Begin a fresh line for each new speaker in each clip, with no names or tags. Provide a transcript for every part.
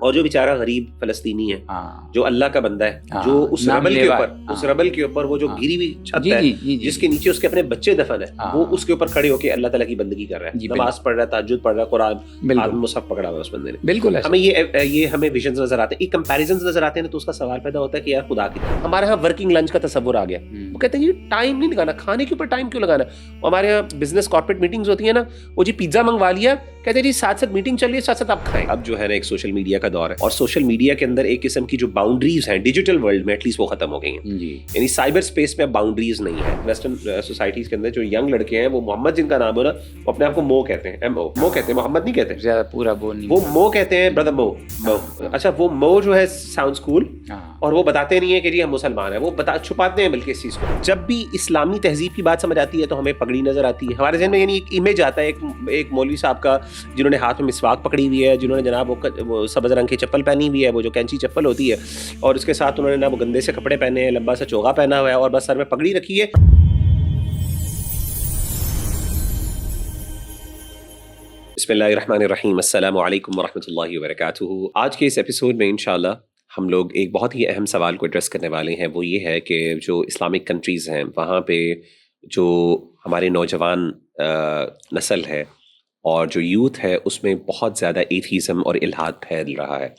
اور جو بیچارہ غریب فلسطینی ہے جو اللہ کا بندہ ہے, جو اس ربل کے اوپر وہ جو گری ہوئی چھت ہے جس کے نیچے اس کے اپنے بچے دفن ہے, وہ اس کے اوپر کھڑے ہو کے اللہ تعالیٰ کی بندگی کر رہا ہے, نماز پڑھ رہا ہے, تہجد پڑھ رہا ہے, قرآن مصحف پکڑا ہوا ہے اس بندے نے.
بالکل
ہمیں یہ ہمیں ویژنز نظر آتے ہیں, ایک کمپیریزنز نظر آتے ہیں, تو اس کا سوال پیدا ہوتا ہے کہ یار خدا کی ہمارے یہاں ورکنگ لنچ کا تصور آ گیا. وہ کہتے ہیں جی ٹائم نہیں لگانا, کھانے کے اوپر ٹائم کیوں لگانا. ہمارے یہاں بزنس کارپوریٹ میٹنگز ہوتی ہیں نا, وہ جی پیزا منگوا لیا, کہتے ہیں جی ساتھ ساتھ میٹنگ چل رہی ہے, ساتھ ساتھ آپ کھائیں. اب جو ہے نا ایک سوشل میڈیا کا دور ہے, اور سوشل میڈیا کے اندر ایک قسم کی جو باؤنڈریز ہیں ڈیجیٹل ورلڈ میں ایٹ لیسٹ وہ ختم ہو گئی ہیں. یعنی سائبر اسپیس میں باؤنڈریز نہیں ہے. ویسٹرن سوسائٹیز کے اندر جو ینگ لڑکے ہیں وہ محمد جن کا نام ہو نا, وہ اپنے آپ کو مو کہتے ہیں, MO مو کہتے ہیں, محمد نہیں کہتے زیادہ پورا وہ مو کہتے ہیں, برادر مو. اچھا وہ مو جو ہے ساؤنڈز کول, اور وہ بتاتے نہیں ہیں کہ جی ہم مسلمان ہیں, وہ چھپاتے ہیں بلکہ اس چیز کو. جب بھی اسلامی تہذیب کی بات سمجھ آتی ہے تو ہمیں پگڑی نظر آتی ہے ہمارے ذہن میں, یعنی ایک امیج آتا ہے ایک مولوی صاحب کا جنہوں نے ہاتھ میں مسواک پکڑی ہوئی ہے, جنہوں نے جناب وہ سبز رنگ کی چپل پہنی ہوئی ہے, وہ جو کینچی چپل ہوتی ہے, اور اس کے ساتھ انہوں نے نا وہ گندے سے کپڑے پہنے ہیں, لمبا سا چوغا پہنا ہوا ہے, اور بس سر میں پگڑی رکھی ہے. بسم اللہ الرحمن الرحیم. السلام علیکم ورحمۃ اللہ وبرکاتہ. آج کے اس ایپیسوڈ میں انشاءاللہ ہم لوگ ایک بہت ہی اہم سوال کو ایڈریس کرنے والے ہیں. وہ یہ ہے کہ جو اسلامک کنٹریز ہیں وہاں پہ جو ہمارے نوجوان نسل ہے اور جو یوتھ ہے اس میں بہت زیادہ ایتھیزم اور الحاد پھیل رہا ہے.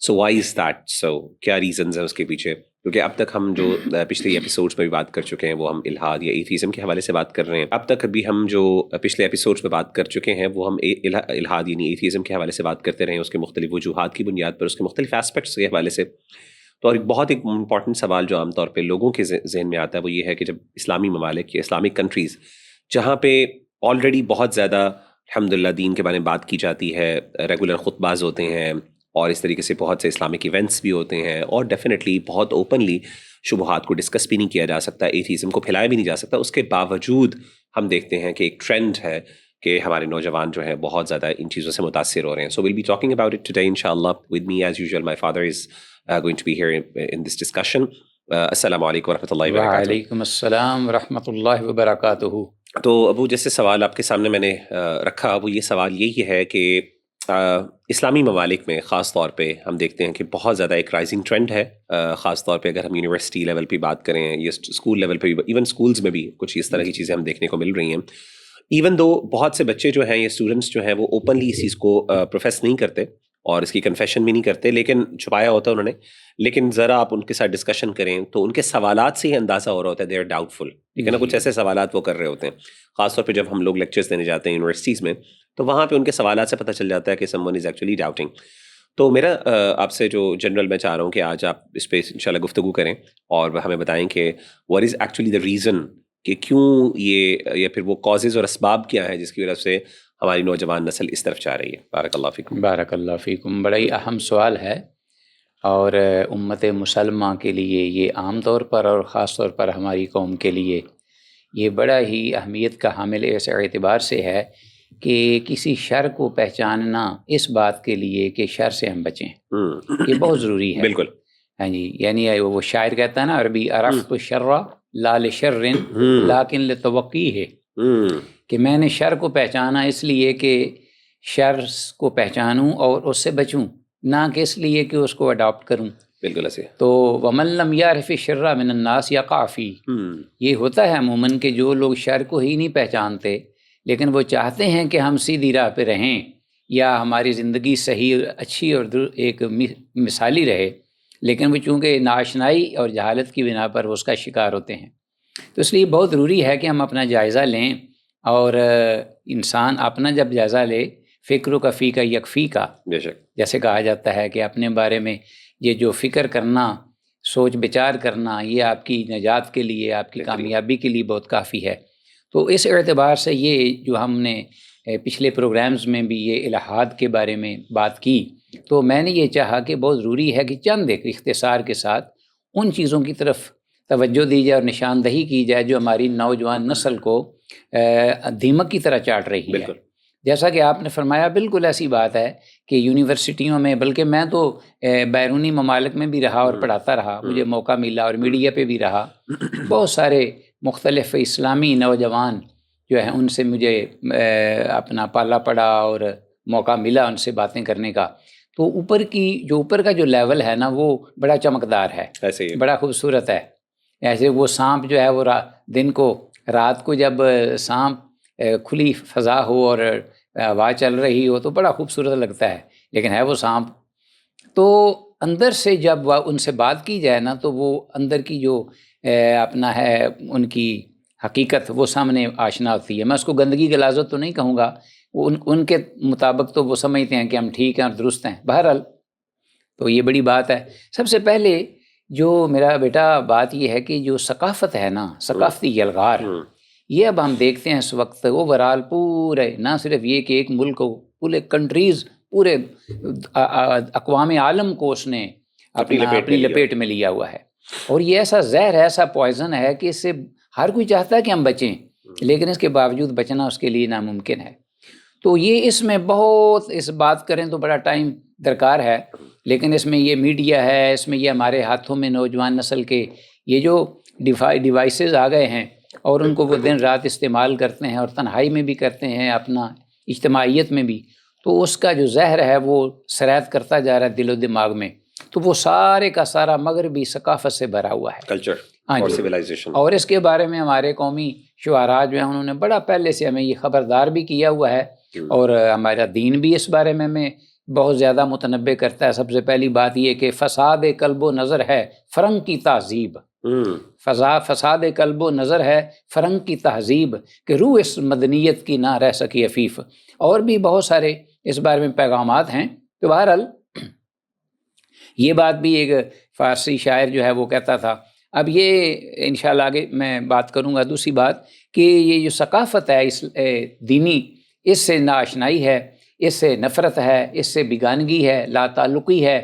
So why is that? سو کیا ریزنز ہیں اس کے پیچھے؟ کیونکہ اب تک ہم جو پچھلے ایپیسوڈس میں بھی بات کر چکے ہیں وہ ہم الحاد یا ایتھیزم کے حوالے سے بات کر رہے ہیں. اب تک ابھی ہم جو پچھلے ایپیسوڈس میں بات کر چکے ہیں وہ ہم الحاد یعنی ایتھیزم کے حوالے سے بات کرتے رہے ہیں, اس کے مختلف وجوہات کی بنیاد پر, اس کے مختلف ایسپیکٹس کے حوالے سے. تو اور بہت ایک امپورٹنٹ سوال جو عام طور پہ لوگوں کے ذہن میں آتا ہے وہ یہ ہے کہ جب اسلامی ممالک یا اسلامک کنٹریز جہاں پہ آلریڈی بہت زیادہ الحمدللہ دین کے بارے میں بات کی جاتی ہے, ریگولر خطباز ہوتے ہیں, اور اس طریقے سے بہت سے اسلامک ایونٹس بھی ہوتے ہیں, اور ڈیفینیٹلی بہت اوپنلی شبہات کو ڈسکس بھی نہیں کیا جا سکتا, ایتھیزم کو پھیلایا بھی نہیں جا سکتا, اس کے باوجود ہم دیکھتے ہیں کہ ایک ٹرینڈ ہے کہ ہمارے نوجوان جو ہیں بہت زیادہ ان چیزوں سے متاثر ہو رہے ہیں. So we'll be talking about it today انشاءاللہ. With me as usual my father is going to be here in this discussion. السلام علیکم ورحمۃ اللہ وبرکاتہ.
وعلیکم السلام ورحمۃ اللہ وبرکاتہ.
تو ابو جیسے سوال آپ کے سامنے میں نے رکھا, وہ یہ سوال یہی ہے کہ اسلامی ممالک میں خاص طور پہ ہم دیکھتے ہیں کہ بہت زیادہ ایک رائزنگ ٹرینڈ ہے, خاص طور پہ اگر ہم یونیورسٹی لیول پہ بات کریں یا اسکول لیول پہ بھی, ایون اسکولز میں بھی کچھ اس طرح کی چیزیں ہم دیکھنے کو مل رہی ہیں. ایون دو بہت سے بچے جو ہیں یا اسٹوڈنٹس جو ہیں وہ اوپنلی اس چیز کو پروفیس نہیں کرتے اور اس کی کنفیشن بھی نہیں کرتے, لیکن چھپایا ہوتا ہے انہوں نے. لیکن ذرا آپ ان کے ساتھ ڈسکشن کریں تو ان کے سوالات سے ہی اندازہ ہو رہا ہوتا ہے دے آر ڈاؤٹ فل, ٹھیک ہے نا. کچھ ایسے سوالات وہ کر رہے ہوتے ہیں, خاص طور پہ جب ہم لوگ لیکچرز دینے جاتے ہیں یونیورسٹیز میں, تو وہاں پہ ان کے سوالات سے پتہ چل جاتا ہے کہ some one is actually doubting. تو میرا آپ سے جو جنرل میں چاہ رہا ہوں کہ آج آپ اس پہ انشاءاللہ گفتگو کریں اور ہمیں بتائیں کہ what is actually the reason, کہ کیوں یہ, یا پھر وہ کازز اور اسباب کیا ہیں جس کی وجہ سے ہماری نوجوان نسل اس طرف جا رہی ہے. بارک اللہ فیکم.
بارک اللہ فیکم. بڑا ہی اہم سوال ہے, اور امت مسلمہ کے لیے یہ عام طور پر اور خاص طور پر ہماری قوم کے لیے یہ بڑا ہی اہمیت کا حامل اس اعتبار سے ہے کہ کسی شر کو پہچاننا اس بات کے لیے کہ شر سے ہم بچیں, یہ بہت ضروری ہے.
بالکل.
ہاں جی, یعنی وہ شاعر کہتا ہے نا عربی, عرفت الشر لا لشر لیکن لتوقیہ, کہ میں نے شر کو پہچانا اس لیے کہ شر کو پہچانوں اور اس سے بچوں, نہ کہ اس لیے کہ اس کو اڈاپٹ کروں.
بالکل ایسے.
تو ومن لم یعرف الشر من الناس یقع فیہ, یہ ہوتا ہے عموماً کہ جو لوگ شر کو ہی نہیں پہچانتے لیکن وہ چاہتے ہیں کہ ہم سیدھی راہ پہ رہیں یا ہماری زندگی صحیح اچھی اور ایک مثالی رہے, لیکن وہ چونکہ ناشنائی اور جہالت کی بنا پر وہ اس کا شکار ہوتے ہیں. تو اس لیے بہت ضروری ہے کہ ہم اپنا جائزہ لیں, اور انسان اپنا جب جائزہ لے, فکر کا فی کا یکفی کا,
بے شک,
جیسے کہا جاتا ہے کہ اپنے بارے میں یہ جو فکر کرنا, سوچ بچار کرنا, یہ آپ کی نجات کے لیے, آپ کی کامیابی کے لیے بہت کافی ہے. تو اس اعتبار سے یہ جو ہم نے پچھلے پروگرامز میں بھی یہ الحاد کے بارے میں بات کی, تو میں نے یہ چاہا کہ بہت ضروری ہے کہ چند ایک اختصار کے ساتھ ان چیزوں کی طرف توجہ دی جائے اور نشاندہی کی جائے جو ہماری نوجوان نسل کو دیمک کی طرح چاٹ رہی ہے. جیسا کہ آپ نے فرمایا, بالکل ایسی بات ہے کہ یونیورسٹیوں میں, بلکہ میں تو بیرونی ممالک میں بھی رہا اور پڑھاتا رہا, مجھے موقع ملا, اور میڈیا پہ بھی رہا, بہت سارے مختلف اسلامی نوجوان جو ہیں ان سے مجھے اپنا پالا پڑا اور موقع ملا ان سے باتیں کرنے کا. تو اوپر کا جو لیول ہے نا وہ بڑا چمکدار ہے،
ایسے ہی
بڑا خوبصورت ہے. ایسے وہ سانپ جو ہے وہ دن کو رات کو جب سانپ کھلی فضا ہو اور ہوا چل رہی ہو تو بڑا خوبصورت لگتا ہے، لیکن ہے وہ سانپ. تو اندر سے جب ان سے بات کی جائے نا تو وہ اندر کی جو اپنا ہے ان کی حقیقت وہ سامنے آشنا ہوتی ہے. میں اس کو گندگی غلاظت تو نہیں کہوں گا، ان کے مطابق تو وہ سمجھتے ہیں کہ ہم ٹھیک ہیں اور درست ہیں. بہرحال تو یہ بڑی بات ہے. سب سے پہلے جو میرا بیٹا بات یہ ہے کہ جو ثقافت ہے نا، ثقافتی یلغار، یہ اب ہم دیکھتے ہیں اس وقت اوورال پورے، نہ صرف یہ کہ ایک ملک کو، پورے کنٹریز، پورے اقوام عالم کو اس نے اپنی لپیٹ میں لیا ہوا ہے. اور یہ ایسا زہر ہے، ایسا پوائزن ہے کہ اس سے ہر کوئی چاہتا ہے کہ ہم بچیں، لیکن اس کے باوجود بچنا اس کے لیے ناممکن ہے. تو یہ اس میں بہت اس بات کریں تو بڑا ٹائم درکار ہے، لیکن اس میں یہ میڈیا ہے، اس میں یہ ہمارے ہاتھوں میں نوجوان نسل کے یہ جو ڈیوائسز آ گئے ہیں اور ان کو وہ دن رات استعمال کرتے ہیں اور تنہائی میں بھی کرتے ہیں، اپنا اجتماعیت میں بھی. تو اس کا جو زہر ہے وہ سرایت کرتا جا رہا ہے دل و دماغ میں. تو وہ سارے کا سارا مغربی ثقافت سے بھرا ہوا ہے،
کلچر اور سویلائزیشن.
اور اس کے بارے میں ہمارے قومی شعراء جو ہیں انہوں نے بڑا پہلے سے ہمیں یہ خبردار بھی کیا ہوا ہے، اور ہمارا دین بھی اس بارے میں ہمیں بہت زیادہ متنبع کرتا ہے. سب سے پہلی بات یہ کہ فساد قلب و نظر ہے فرنگ کی تہذیب. فساد قلب و نظر ہے فرنگ کی تہذیب، کہ روح اس مدنیت کی نہ رہ سکی عفیف. اور بھی بہت سارے اس بارے میں پیغامات ہیں. تو بہرحال یہ بات بھی ایک فارسی شاعر جو ہے وہ کہتا تھا. اب یہ انشاءاللہ آگے میں بات کروں گا. دوسری بات کہ یہ جو ثقافت ہے اس دینی، اس سے ناآشنائی ہے، اس سے نفرت ہے، اس سے بیگانگی ہے، لا تعلقی ہے،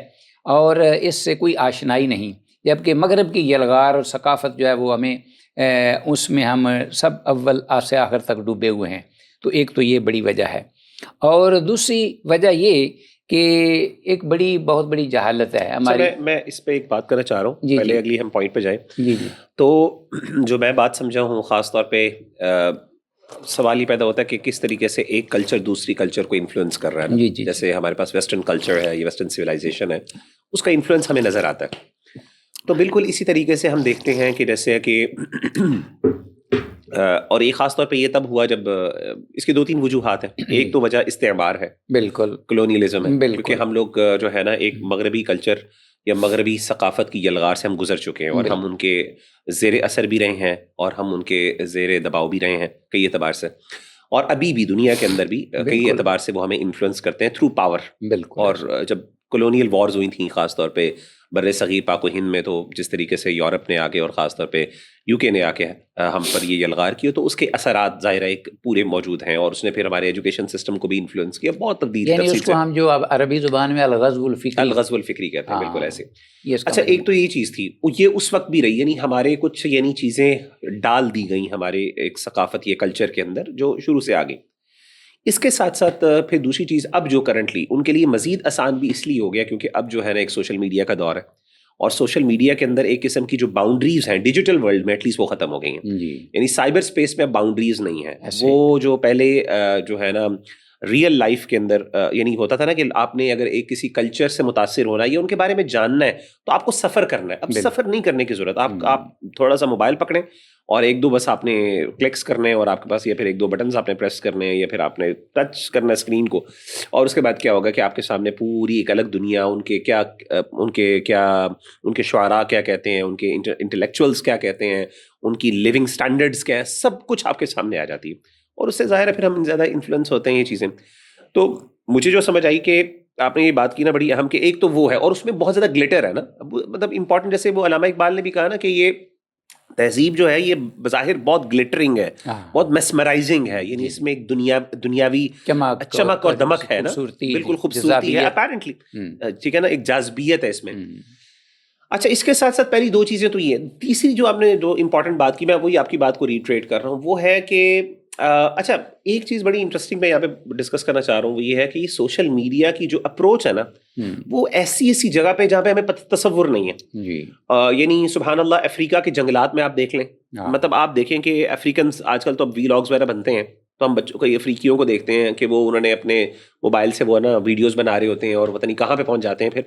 اور اس سے کوئی آشنائی نہیں. جبکہ مغرب کی یلغار اور ثقافت جو ہے وہ ہمیں اس میں ہم سب اول سے آخر تک ڈوبے ہوئے ہیں. تو ایک تو یہ بڑی وجہ ہے، اور دوسری وجہ یہ کہ ایک بہت بڑی جہالت ہے ہماری.
میں اس پہ ایک بات کرنا چاہ رہا ہوں،
جی
پہلے اگلی ہم پوائنٹ پہ جائیں.
جی.
تو جو میں بات سمجھا ہوں، خاص طور پہ سوال یہ پیدا ہوتا ہے کہ کس طریقے سے ایک کلچر دوسری کلچر کو انفلوئنس کر رہا ہے.
جی.
جیسے ہمارے پاس ویسٹرن کلچر ہے، یہ ویسٹرن سویلائزیشن ہے، اس کا انفلوئنس ہمیں نظر آتا ہے. تو بالکل اسی طریقے سے ہم دیکھتے ہیں کہ جیسے کہ اور یہ خاص طور پہ یہ تب ہوا جب اس کے 2-3 وجوہات ہیں. ایک تو وجہ استعمار ہے،
بالکل
کلونیلزم ہے، کیونکہ ہم لوگ جو ہے نا ایک مغربی کلچر یا مغربی ثقافت کی یلغار سے ہم گزر چکے ہیں، اور ہم ان کے زیر اثر بھی رہے ہیں اور ہم ان کے زیر دباؤ بھی رہے ہیں کئی اعتبار سے. اور ابھی بھی دنیا کے اندر بھی کئی اعتبار سے وہ ہمیں انفلوئنس کرتے ہیں تھرو پاور. اور جب کلونیل وارز ہوئی تھیں خاص طور پہ بر صغیر پاک و ہند میں، تو جس طریقے سے یورپ نے آ کے اور خاص طور پہ یو کے نے آ کے ہم پر یہ یلغار کیا، تو اس کے اثرات ظاہر ایک پورے موجود ہیں، اور اس نے پھر ہمارے ایجوکیشن سسٹم کو بھی انفلوئنس کیا بہت تبدیل.
یعنی اس کو ہم جو عربی زبان میں الغزو
الفکری کہتے ہیں، بالکل ایسے. اچھا، ایک تو یہ چیز تھی، یہ اس وقت بھی رہی، یعنی ہمارے کچھ چیزیں ڈال دی گئیں ہمارے ایک ثقافت یا کلچر کے اندر جو شروع سے آ گئی. اس کے ساتھ ساتھ پھر دوسری چیز اب جو کرنٹلی ان کے لیے مزید آسان بھی اس لیے ہو گیا کیونکہ اب جو ہے نا ایک سوشل میڈیا کا دور ہے، اور سوشل میڈیا کے اندر ایک قسم کی جو باؤنڈریز ہیں ڈیجیٹل ورلڈ میں ایٹ لیسٹ وہ ختم ہو گئی ہیں. یعنی سائبر اسپیس میں باؤنڈریز نہیں ہیں. وہ جو پہلے جو ہے نا ریئل لائف کے اندر یعنی ہوتا تھا نا کہ آپ نے اگر ایک کسی کلچر سے متاثر ہونا ہے یا ان کے بارے میں جاننا ہے تو آپ کو سفر کرنا ہے. اب سفر نہیں کرنے کی ضرورت. آپ تھوڑا سا موبائل پکڑیں اور 1-2 بس آپ نے کلکس کرنے ہیں اور آپ کے پاس، یا پھر 1-2 بٹنز آپ نے پریس کرنے ہیں، یا پھر آپ نے ٹچ کرنا ہے اسکرین کو، اور اس کے بعد کیا ہوگا کہ آپ کے سامنے پوری ایک الگ دنیا، ان کے شعراء کیا کہتے ہیں، ان کے انٹلیکچوئلس کیا کہتے ہیں، ان کی لیونگ سٹینڈرڈز کیا ہیں، سب کچھ آپ کے سامنے آ جاتی ہے. اور اس سے ظاہر ہے پھر ہم زیادہ انفلوئنس ہوتے ہیں یہ چیزیں. تو مجھے جو سمجھ آئی کہ آپ نے یہ بات کی نا بڑی اہم، کہ ایک تو وہ ہے، اور اس میں بہت زیادہ گلیٹر ہے نا، مطلب امپورٹنٹ. جیسے وہ علامہ اقبال نے بھی کہا نا کہ یہ تہذیب جو ہے یہ بظاہر بہت گلیٹرنگ ہے، بہت میسمرائزنگ ہے، یعنی اس میں ایک دنیاوی چمک اور دمک ہے نا، بالکل خوبصورتی ہے اپیرنٹلی، ٹھیک ہے نا، ایک جاذبیت ہے اس میں. اچھا، اس کے ساتھ ساتھ پہلی 2 چیزیں تو یہ. تیسری جو آپ نے جو امپورٹنٹ بات کی، میں وہی آپ کی بات کو ریٹریٹ کر رہا ہوں، وہ ہے کہ اچھا ایک چیز بڑی انٹرسٹنگ میں یہاں پہ ڈسکس کرنا چاہ رہا ہوں، وہ یہ ہے کہ سوشل میڈیا کی جو اپروچ ہے نا، وہ ایسی جگہ پہ جہاں پہ ہمیں تصور نہیں ہے. یعنی سبحان اللہ، افریقہ کے جنگلات میں آپ دیکھ لیں، مطلب آپ دیکھیں کہ افریقنس آج کل تو اب ویلاگز وغیرہ بنتے ہیں، تو ہم بچوں کو یہ افریقیوں کو دیکھتے ہیں کہ وہ انہوں نے اپنے موبائل سے وہ نا ویڈیوز بنا رہے ہوتے ہیں اور پتہ نہیں کہاں پہ پہنچ جاتے ہیں پھر.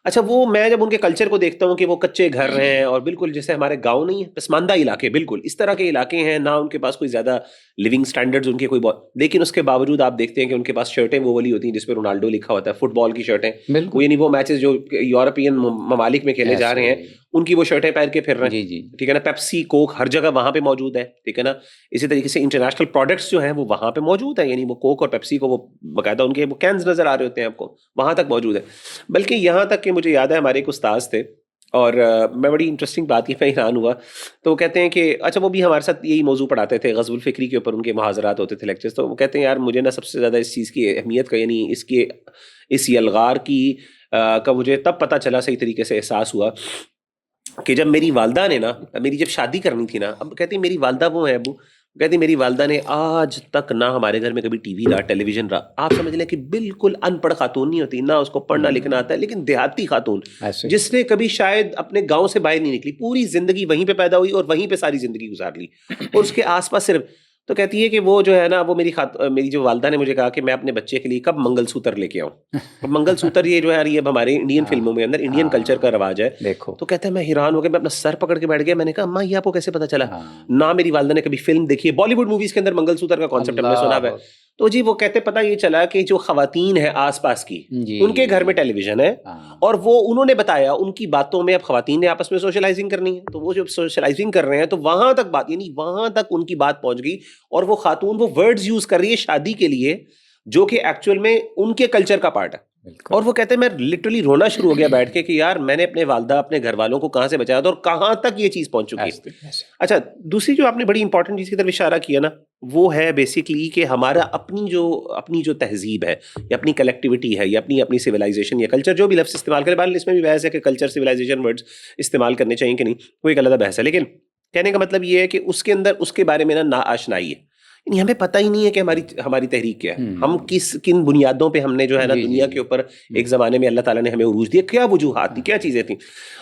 اچھا وہ میں جب ان کے کلچر کو دیکھتا ہوں کہ وہ کچے گھر ہیں اور بالکل جیسے ہمارے گاؤں نہیں ہے, پسماندہ علاقے, بالکل اس طرح کے علاقے ہیں, نہ ان کے پاس کوئی زیادہ لیونگ سٹینڈرڈز ان کے کوئی بہت, لیکن اس کے باوجود آپ دیکھتے ہیں کہ ان کے پاس شرٹیں وہ والی ہوتی ہیں جس پہ رونالڈو لکھا ہوتا ہے, فٹ بال کی شرٹیں, وہ یعنی وہ میچز جو یورپین ممالک میں کھیلے جا رہے ہیں ان کی وہ شرٹیں پہن کے پھر رہے ہیں,
جی
ٹھیک ہے نا. پیپسی کوک ہر جگہ وہاں پہ موجود ہے, ٹھیک ہے نا. اسی طریقے سے انٹرنیشنل پروڈکٹس جو ہیں وہ وہاں پہ موجود ہیں, یعنی وہ کوک اور پیپسی کو وہ باقاعدہ ان کے وہ کینز نظر آ رہے ہوتے ہیں آپ کو, وہاں تک موجود ہے. بلکہ یہاں تک کہ مجھے یاد ہے ہمارے ایک استاذ تھے, اور میں بڑی انٹرسٹنگ بات یہ میں حیران ہوا, تو وہ کہتے ہیں کہ اچھا وہ بھی ہمارے ساتھ یہی موضوع پڑھاتے تھے, غزو الفکری کے اوپر ان کے محاضرات ہوتے تھے, لیکچرز. تو وہ کہتے ہیں یار مجھے نا سب سے زیادہ اس چیز کی اہمیت کا, یعنی اس یلغار کی کا مجھے تب پتہ چلا, صحیح طریقے سے احساس ہوا کہ جب میری والدہ نے نا, میری جب شادی کرنی تھی نا, اب کہتی میری والدہ وہ ہیں ابو, کہتی میری والدہ نے آج تک نہ ہمارے گھر میں کبھی ٹی وی رہا, ٹیلی ویژن رہا. آپ سمجھ لیں کہ بالکل ان پڑھ خاتون نہیں ہوتی, نہ اس کو پڑھنا لکھنا آتا ہے, لیکن دیہاتی خاتون جس نے کبھی شاید اپنے گاؤں سے باہر نہیں نکلی, پوری زندگی وہیں پہ پیدا ہوئی اور وہیں پہ ساری زندگی گزار لی, اور اس کے آس پاس صرف. تو کہتی ہے کہ وہ جو ہے نا, وہ میری جو والدہ نے مجھے کہا کہ میں اپنے بچے کے لیے کب منگل سوتر لے کے آؤں. منگل سوتر یہ جو ہے یہ ہمارے انڈین فلموں میں اندر انڈین کلچر کا رواج ہے. تو کہتا ہے میں حیران ہو گیا, میں اپنا سر پکڑ کے بیٹھ گیا. میں نے کہا اماں یہ آپ کو کیسے پتا چلا؟ نہ میری والدہ نے کبھی فلم دیکھی ہے, بالی ووڈ موویز کے اندر منگل سوتر کا کانسیپٹ ہم نے سنا ہوا ہے. تو جی وہ کہتے پتہ یہ چلا کہ جو خواتین ہیں آس پاس کی, ان کے گھر میں ٹیلی ویژن ہے, اور وہ انہوں نے بتایا ان کی باتوں میں اب خواتین نے آپس میں سوشلائزنگ کرنی ہے, تو وہ جو سوشلائزنگ کر رہے ہیں تو وہاں تک بات, یعنی وہاں تک ان کی بات پہنچ گئی, اور وہ خاتون وہ ورڈز یوز کر رہی ہے شادی کے لیے جو کہ ایکچوئل میں ان کے کلچر کا پارٹ ہے. اور وہ کہتے ہیں میں لٹرلی رونا شروع ہو گیا بیٹھ کے کہ یار میں نے اپنے والدہ اپنے گھر والوں کو کہاں سے بچایا تھا اور کہاں تک یہ چیز پہنچ چکی ہے. اچھا دوسری جو آپ نے بڑی امپورٹنٹ چیز کی طرف اشارہ کیا نا, وہ ہے بیسکلی کہ ہمارا اپنی جو تہذیب ہے یا اپنی کلیکٹیوٹی ہے یا اپنی سویلائزیشن یا کلچر, جو بھی لفظ استعمال کرے, بہرحال اس میں بھی بحث ہے کہ کلچر سویلائزیشن ورڈز استعمال کرنے چاہیے کہ نہیں, وہ ایک علیحدہ بحث ہے. لیکن کہنے کا مطلب یہ ہے کہ اس کے اندر اس کے بارے میں نا ناآشنائی ہے, یعنی ہمیں پتہ ہی نہیں ہے کہ ہماری تحریک کیا ہے, ہم کن بنیادوں پہ ہم نے جو ہے نا دنیا کے اوپر ایک زمانے میں اللہ تعالیٰ نے ہمیں عروج دیا, کیا وجوہات تھی, کیا چیزیں تھیں.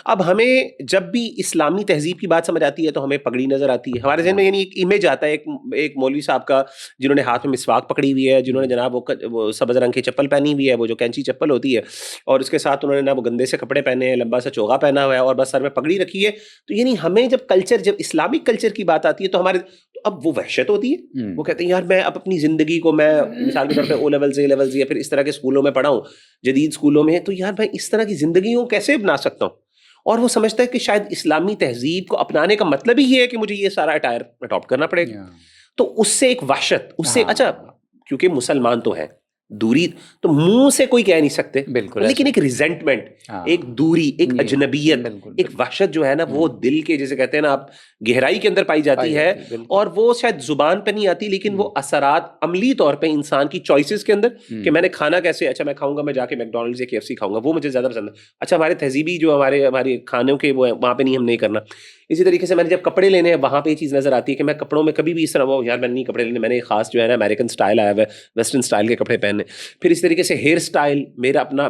اب ہمیں جب بھی اسلامی تہذیب کی بات سمجھ آتی ہے تو ہمیں پگڑی نظر آتی ہے, ہمارے ذہن میں یعنی ایک امیج آتا ہے ایک مولوی صاحب کا جنہوں نے ہاتھ میں مسواک پکڑی ہوئی ہے, جنہوں نے جناب وہ سبز رنگ کی چپل پہنی ہوئی ہے, وہ جو کینچی چپل ہوتی ہے, اور اس کے ساتھ انہوں نے نا وہ گندے سے کپڑے پہنے ہیں, لمبا سا چوغا پہنا ہوا ہے اور بس سر میں پگڑی رکھی ہے. تو یعنی ہمیں جب اسلامک کلچر کی بات آتی ہے تو اب وہ وحشت ہوتی ہے. وہ کہتے ہیں یار میں اب اپنی زندگی کو میں مثال کے طور پہ او لیولز اے لیولز یا پھر اس طرح کے اسکولوں میں پڑھا ہوں, جدید اسکولوں میں, تو یار میں اس طرح کی زندگی کو کیسے بنا سکتا ہوں. اور وہ سمجھتا ہے کہ شاید اسلامی تہذیب کو اپنانے کا مطلب ہی یہ ہے کہ مجھے یہ سارا اٹائر اڈاپٹ کرنا پڑے گا. تو اس سے ایک وحشت, اس سے اچھا کیونکہ مسلمان تو ہیں, دوری تو منہ سے کوئی کہہ نہیں سکتے, لیکن ایک ریزنٹمنٹ, ایک دوری, ایک اجنبیت, ایک وحشت جو ہے نا وہ دل کے جیسے کہتے ہیں نا آپ گہرائی کے اندر پائی جاتی ہے, اور وہ شاید زبان پہ نہیں آتی لیکن وہ اثرات عملی طور پہ انسان کی چوائسیز کے اندر کہ میں نے کھانا کیسے, اچھا میں کھاؤں گا میں جا کے میکڈونلڈز یا KFC کھاؤں گا, وہ مجھے زیادہ پسند ہے. اچھا ہمارے تہذیبی جو ہمارے کھانوں کے وہ وہاں پہ نہیں, ہم نہیں کرنا. اسی طریقے سے میں نے جب کپڑے لینے ہیں وہاں پہ یہ چیز نظر آتی ہے کہ میں کپڑوں میں کبھی بھی اس طرح وہ یار میں نہیں کپڑے لینے, میں نے خاص جو ہے نا امریکن اسٹائل آیا ہوا ہے, ویسٹرن اسٹائل کے کپڑے پہننے. پھر اس طریقے سے ہیئر اسٹائل میرا اپنا,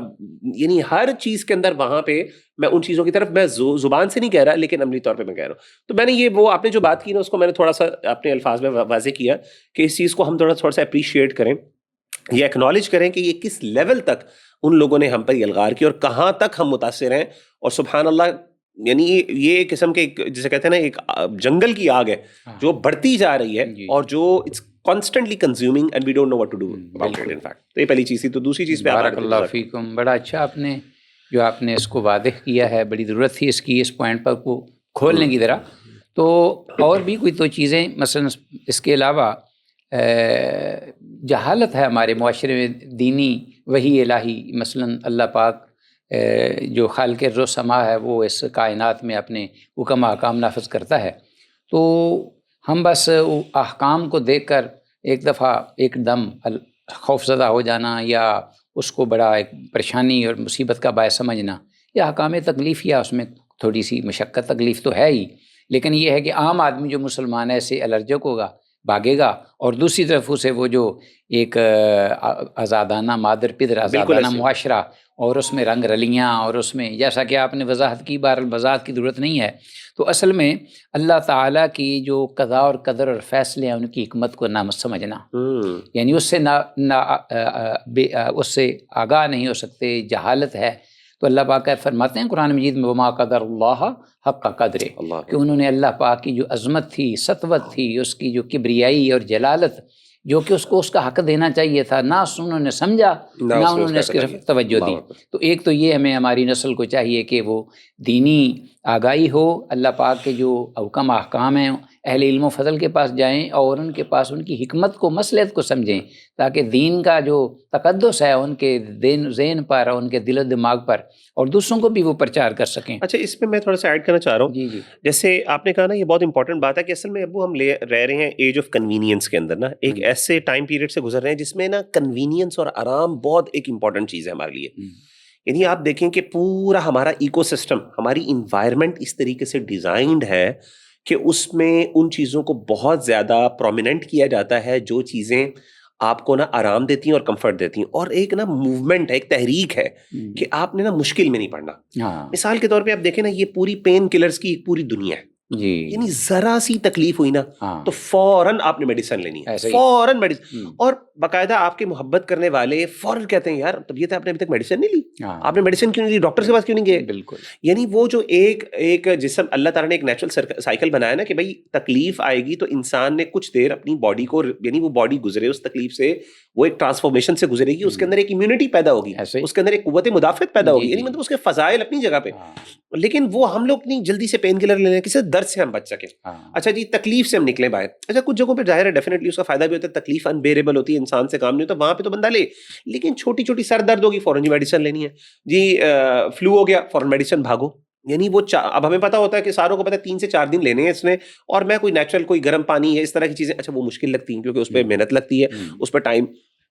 یعنی ہر چیز کے اندر وہاں پہ میں ان چیزوں کی طرف میں زبان سے نہیں کہہ رہا لیکن عملی طور پہ میں کہہ رہا ہوں. تو میں نے یہ وہ آپ نے جو بات کی نا اس کو میں نے تھوڑا سا اپنے الفاظ میں واضح کیا کہ اس چیز کو ہم تھوڑا سا اپریشیٹ کریں, یہ ایکنالج کریں کہ یہ کس لیول تک ان لوگوں نے ہم پر الغار کی اور کہاں تک ہم متاثر ہیں. اور سبحان اللہ یعنی یہ قسم کے جسے کہتے ہیں نا ایک جنگل کی آگ ہے جو بڑھتی جا رہی ہے اور جو it's constantly consuming and we don't know what to do about it in fact. تو یہ پہلی چیز تھی. تو دوسری چیز پہ
بارک اللہ فیکم, بڑا اچھا آپ نے اس کو واضح کیا ہے, بڑی ضرورت تھی اس کی, اس پوائنٹ پر کو کھولنے کی طرح. تو اور بھی کوئی تو چیزیں مثلا اس کے علاوہ جہالت ہے ہمارے معاشرے میں دینی وحی الہی, مثلا اللہ پاک جو خالق ارض و سما ہے وہ اس کائنات میں اپنے حکم احکام نافذ کرتا ہے, تو ہم بس احکام کو دیکھ کر ایک دفعہ ایک دم خوف زدہ ہو جانا یا اس کو بڑا ایک پریشانی اور مصیبت کا باعث سمجھنا, یا احکام تکلیف یا اس میں تھوڑی سی مشقت تکلیف تو ہے ہی, لیکن یہ ہے کہ عام آدمی جو مسلمان ہے اسے الرجک ہوگا, بھاگے گا, اور دوسری طرف اسے وہ جو ایک آزادانہ مادر پدر آزادانہ معاشرہ اور اس میں رنگ رلیاں، اور اس میں جیسا کہ آپ نے وضاحت کی، بہرحال وضاحت کی ضرورت نہیں ہے. تو اصل میں اللہ تعالیٰ کی جو قضاء اور قدر اور فیصلے ہیں ان کی حکمت کو نہ سمجھنا، یعنی اس سے اس سے آگاہ نہیں ہو سکتے، جہالت ہے. تو اللہ پاک فرماتے ہیں قرآن مجید میں وما قدر اللہ حق قدرے، کہ انہوں نے اللہ پاک کی جو عظمت تھی، سطوت تھی، اس کی جو کبریائی اور جلالت، جو کہ اس کو اس کا حق دینا چاہیے تھا، نہ انہوں نے سمجھا نہ انہوں نے اس کی توجہ دی. تو ایک تو یہ ہمیں ہماری نسل کو چاہیے کہ وہ دینی آگاہی ہو، اللہ پاک کے جو حکم احکام ہیں اہل علم و فضل کے پاس جائیں اور ان کے پاس ان کی حکمت کو، مصلحت کو سمجھیں، تاکہ دین کا جو تقدس ہے ان کے ذہن پر، ان کے دل و دماغ پر، اور دوسروں کو بھی وہ پرچار کر سکیں.
اچھا، اس میں میں تھوڑا سا ایڈ کرنا چاہ رہا ہوں.
جی
جیسے آپ نے کہا نا، یہ بہت امپورٹنٹ بات ہے کہ اصل میں ابو ہم رہ رہے ہیں ایج آف کنوینئنس کے اندر نا، ایک ایسے ٹائم پیریڈ سے گزر رہے ہیں جس میں نا کنوینئنس اور آرام بہت ایک امپورٹنٹ چیز ہے ہمارے لیے. یعنی آپ دیکھیں کہ پورا ہمارا ایکو سسٹم، ہماری انوائرمنٹ اس طریقے سے ڈیزائنڈ ہے کہ اس میں ان چیزوں کو بہت زیادہ پرومیننٹ کیا جاتا ہے جو چیزیں آپ کو نا آرام دیتی ہیں اور کمفرٹ دیتی ہیں. اور ایک نا موومنٹ ہے، ایک تحریک ہے کہ آپ نے نا مشکل میں نہیں پڑنا. مثال کے طور پہ آپ دیکھیں نا، یہ پوری پین کلرز کی ایک پوری دنیا ہے. یعنی ذرا سی تکلیف ہوئی نا تو فوراً آپ نے میڈیسن لینی ہے، فوراً میڈیسن. اور باقاعدہ آپ کے محبت کرنے والے فوراً کہتے ہیں یار طبیعت ہے، آپ نے ابھی تک میڈیسن نہیں لی، آپ نے میڈیسن کیوں نہیں لی، ڈاکٹر کے پاس کیوں نہیں گئے.
بالکل.
یعنی وہ جو ایک جسم اللہ تعالیٰ نے ایک نیچرل سائیکل بنایا نا کہ بھائی تکلیف آئے گی تو انسان نے کچھ دیر اپنی باڈی کو، یعنی وہ باڈی گزرے اس تکلیف سے، وہ ایک ٹرانسفارمیشن سے گزرے گی، اس کے اندر ایک امیونٹی پیدا ہوگی، اس کے اندر ایک قوت مدافعت پیدا ہوگی. یعنی مطلب اس کے فضائل اپنی جگہ پہ. لیکن وہ ہم لوگ اتنی جلدی سے پین کلر لے لیں کسی درد سے ہم بچ سکیں. اچھا جی، تکلیف سے ہم نکلیں باہر. اچھا کچھ جگہوں پہ ظاہر ہے ڈیفینیٹلی اس کا فائدہ بھی ہوتا ہے، تکلیف انبیریبل ہوتی ہے، انسان سے کام نہیں ہوتا، وہاں پہ تو بندہ لے. لیکن چھوٹی چھوٹی سر درد ہوگی فوراً جی میڈیسن لینی ہے. جی فلو ہو گیا فوراً میڈیسن بھاگو. یعنی وہ اب ہمیں پتا ہوتا ہے کہ ساروں کو پتا ہے 3 سے 4 دن لینے ہیں اس نے، اور میں کوئی نیچرل کوئی گرم پانی ہے اس طرح کی چیزیں، اچھا وہ مشکل لگتی ہیں کیونکہ اس پہ محنت لگتی ہے، اس پہ ٹائم.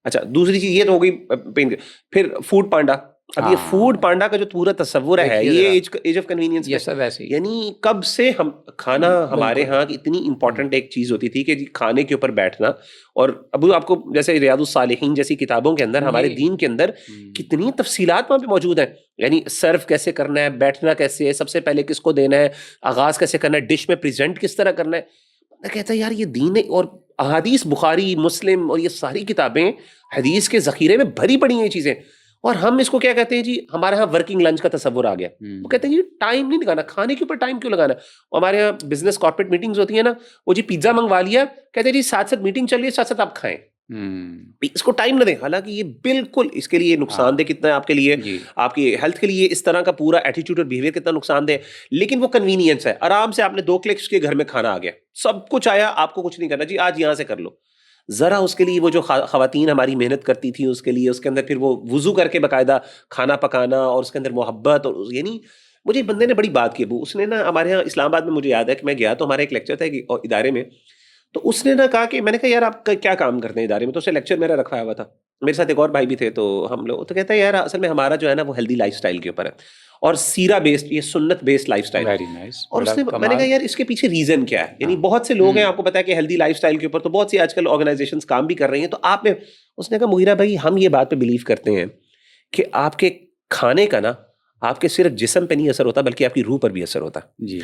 اچھا دوسری چیز یہ تو ہو گئی پین. پھر فوڈ پانڈا. اب یہ فوڈ پانڈا کا جو پورا تصور ہے، یہ ایج آف کنوینئنس ہے. یعنی کب سے ہم کھانا ہمارے ہاں اتنی امپورٹنٹ ایک چیز ہوتی تھی کہ جی کھانے کے اوپر بیٹھنا. اور ابو آپ کو جیسے ریاض الصالحین جیسی کتابوں کے اندر، ہمارے دین کے اندر کتنی تفصیلات وہاں پہ موجود ہیں. یعنی سرو کیسے کرنا ہے، بیٹھنا کیسے ہے، سب سے پہلے کس کو دینا ہے، آغاز کیسے کرنا ہے، ڈش میں پریزنٹ کس طرح کرنا ہے. میں کہتا ہے یار یہ دین ہے. اور احادیث بخاری مسلم اور یہ ساری کتابیں حدیث کے ذخیرے میں بھری پڑی ہیں یہ چیزیں. اور ہم اس کو کیا کہتے ہیں جی، ہمارے ہاں ورکنگ لنچ کا تصور آ گیا. وہ کہتے ہیں جی ٹائم نہیں لگانا کھانے کے اوپر، ٹائم کیوں لگانا. ہمارے یہاں بزنس کارپوریٹ میٹنگز ہوتی ہیں نا، وہ جی پیزا منگوا لیا، کہتے ہیں جی ساتھ ساتھ میٹنگ چل رہی ہے، ساتھ ساتھ آپ کھائیں، اس کو ٹائم نہ دیں. حالانکہ یہ بالکل اس کے لیے نقصان دہ کتنا ہے آپ کے لیے، آپ کی ہیلتھ کے لیے اس طرح کا پورا ایٹیٹیوڈ اور بیہیویئر کتنا نقصان دہ. لیکن وہ کنوینئنس ہے، آرام سے آپ نے 2 کلکس کے گھر میں کھانا آ گیا، سب کچھ آیا، آپ کو کچھ نہیں کرنا، جی آج یہاں سے کر لو. ذرا اس کے لیے وہ جو خواتین ہماری محنت کرتی تھیں اس کے لیے، اس کے اندر پھر وہ وضو کر کے باقاعدہ کھانا پکانا، اور اس کے اندر محبت. اور یعنی مجھے بندے نے بڑی بات کی ابو، اس نے نا ہمارے یہاں اسلام آباد میں، مجھے یاد ہے کہ میں گیا تو ہمارا ایک لیکچر تھا ادارے میں. تو اس نے نا کہا کہ میں نے کہا یار آپ کیا کام کرتے ہیں ادارے میں، تو اسے لیکچر میرا رکھا ہوا تھا، میرے ساتھ ایک اور بھائی بھی تھے. تو ہم لوگ تو کہتا ہے یار اصل میں ہمارا جو ہے نا وہ ہیلدی لائف سٹائل کے اوپر ہے اور سیرہ بیسڈ، یہ سنت بیسڈ لائف سٹائل. اور اس نے میں نے کہا یار اس کے پیچھے ریزن کیا ہے. یعنی بہت سے لوگ ہیں، آپ کو پتا ہے کہ ہیلدی لائف سٹائل کے اوپر تو بہت سی آج کل آرگنائزیشنز کام بھی کر رہی ہیں. تو آپ نے، اس نے کہا مغیرہ بھائی ہم یہ بات پہ بلیو کرتے ہیں کہ آپ کے کھانے کا نا آپ کے صرف جسم پہ نہیں اثر ہوتا بلکہ آپ کی روح پر بھی اثر ہوتا
جی.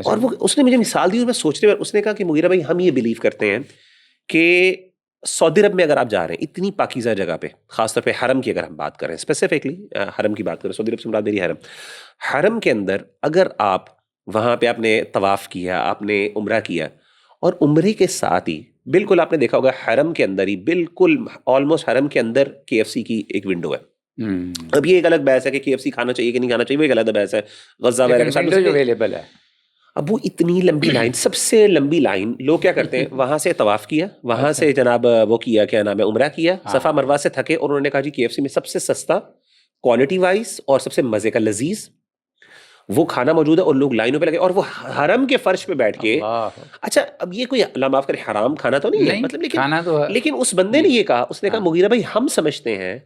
اور وہ اس نے مجھے مثال دی اور میں سوچنے میں، اس نے کہا کہ مغیرہ بھائی ہم یہ بلیو کرتے ہیں کہ سعودی عرب میں اگر آپ جا رہے ہیں اتنی پاکیزہ جگہ پہ، خاص طور پہ حرم کی اگر ہم بات کریں، اسپیسیفکلی حرم کی بات کریں، سعودی عرب سے مراد میری حرم کے اندر اگر آپ وہاں پہ آپ نے طواف کیا، آپ نے عمرہ کیا، اور عمرے کے ساتھ ہی بالکل آپ نے دیکھا ہوگا حرم کے اندر ہی بالکل آلموسٹ حرم کے اندر KFC کی ایک ونڈو ہے. اب یہ ایک الگ بحث ہے کہ KFC کھانا چاہیے کہ نہیں کھانا چاہیے، وہ ایک الگ بحث ہے. غزہ وغیرہ کے ساتھ
اویلیبل ہے.
اب وہ اتنی لمبی لائن، سب سے لمبی لائن، لوگ کیا کرتے ہیں وہاں سے طواف کیا، وہاں سے جناب وہ کیا، کیا نام ہے، عمرہ کیا، صفا مروہ سے تھکے، اور انہوں نے کہا جی KFC میں سب سے سستا، کوالٹی وائز اور سب سے مزے کا لذیذ وہ کھانا موجود ہے، اور لوگ لائنوں پہ لگے، اور وہ حرم کے فرش پہ بیٹھ کے. اچھا اب یہ کوئی اللہ معاف کرے حرام کھانا تو نہیں ہے مطلب، لیکن اس بندے نے یہ کہا، اس نے کہا مغیرہ بھائی ہم سمجھتے ہیں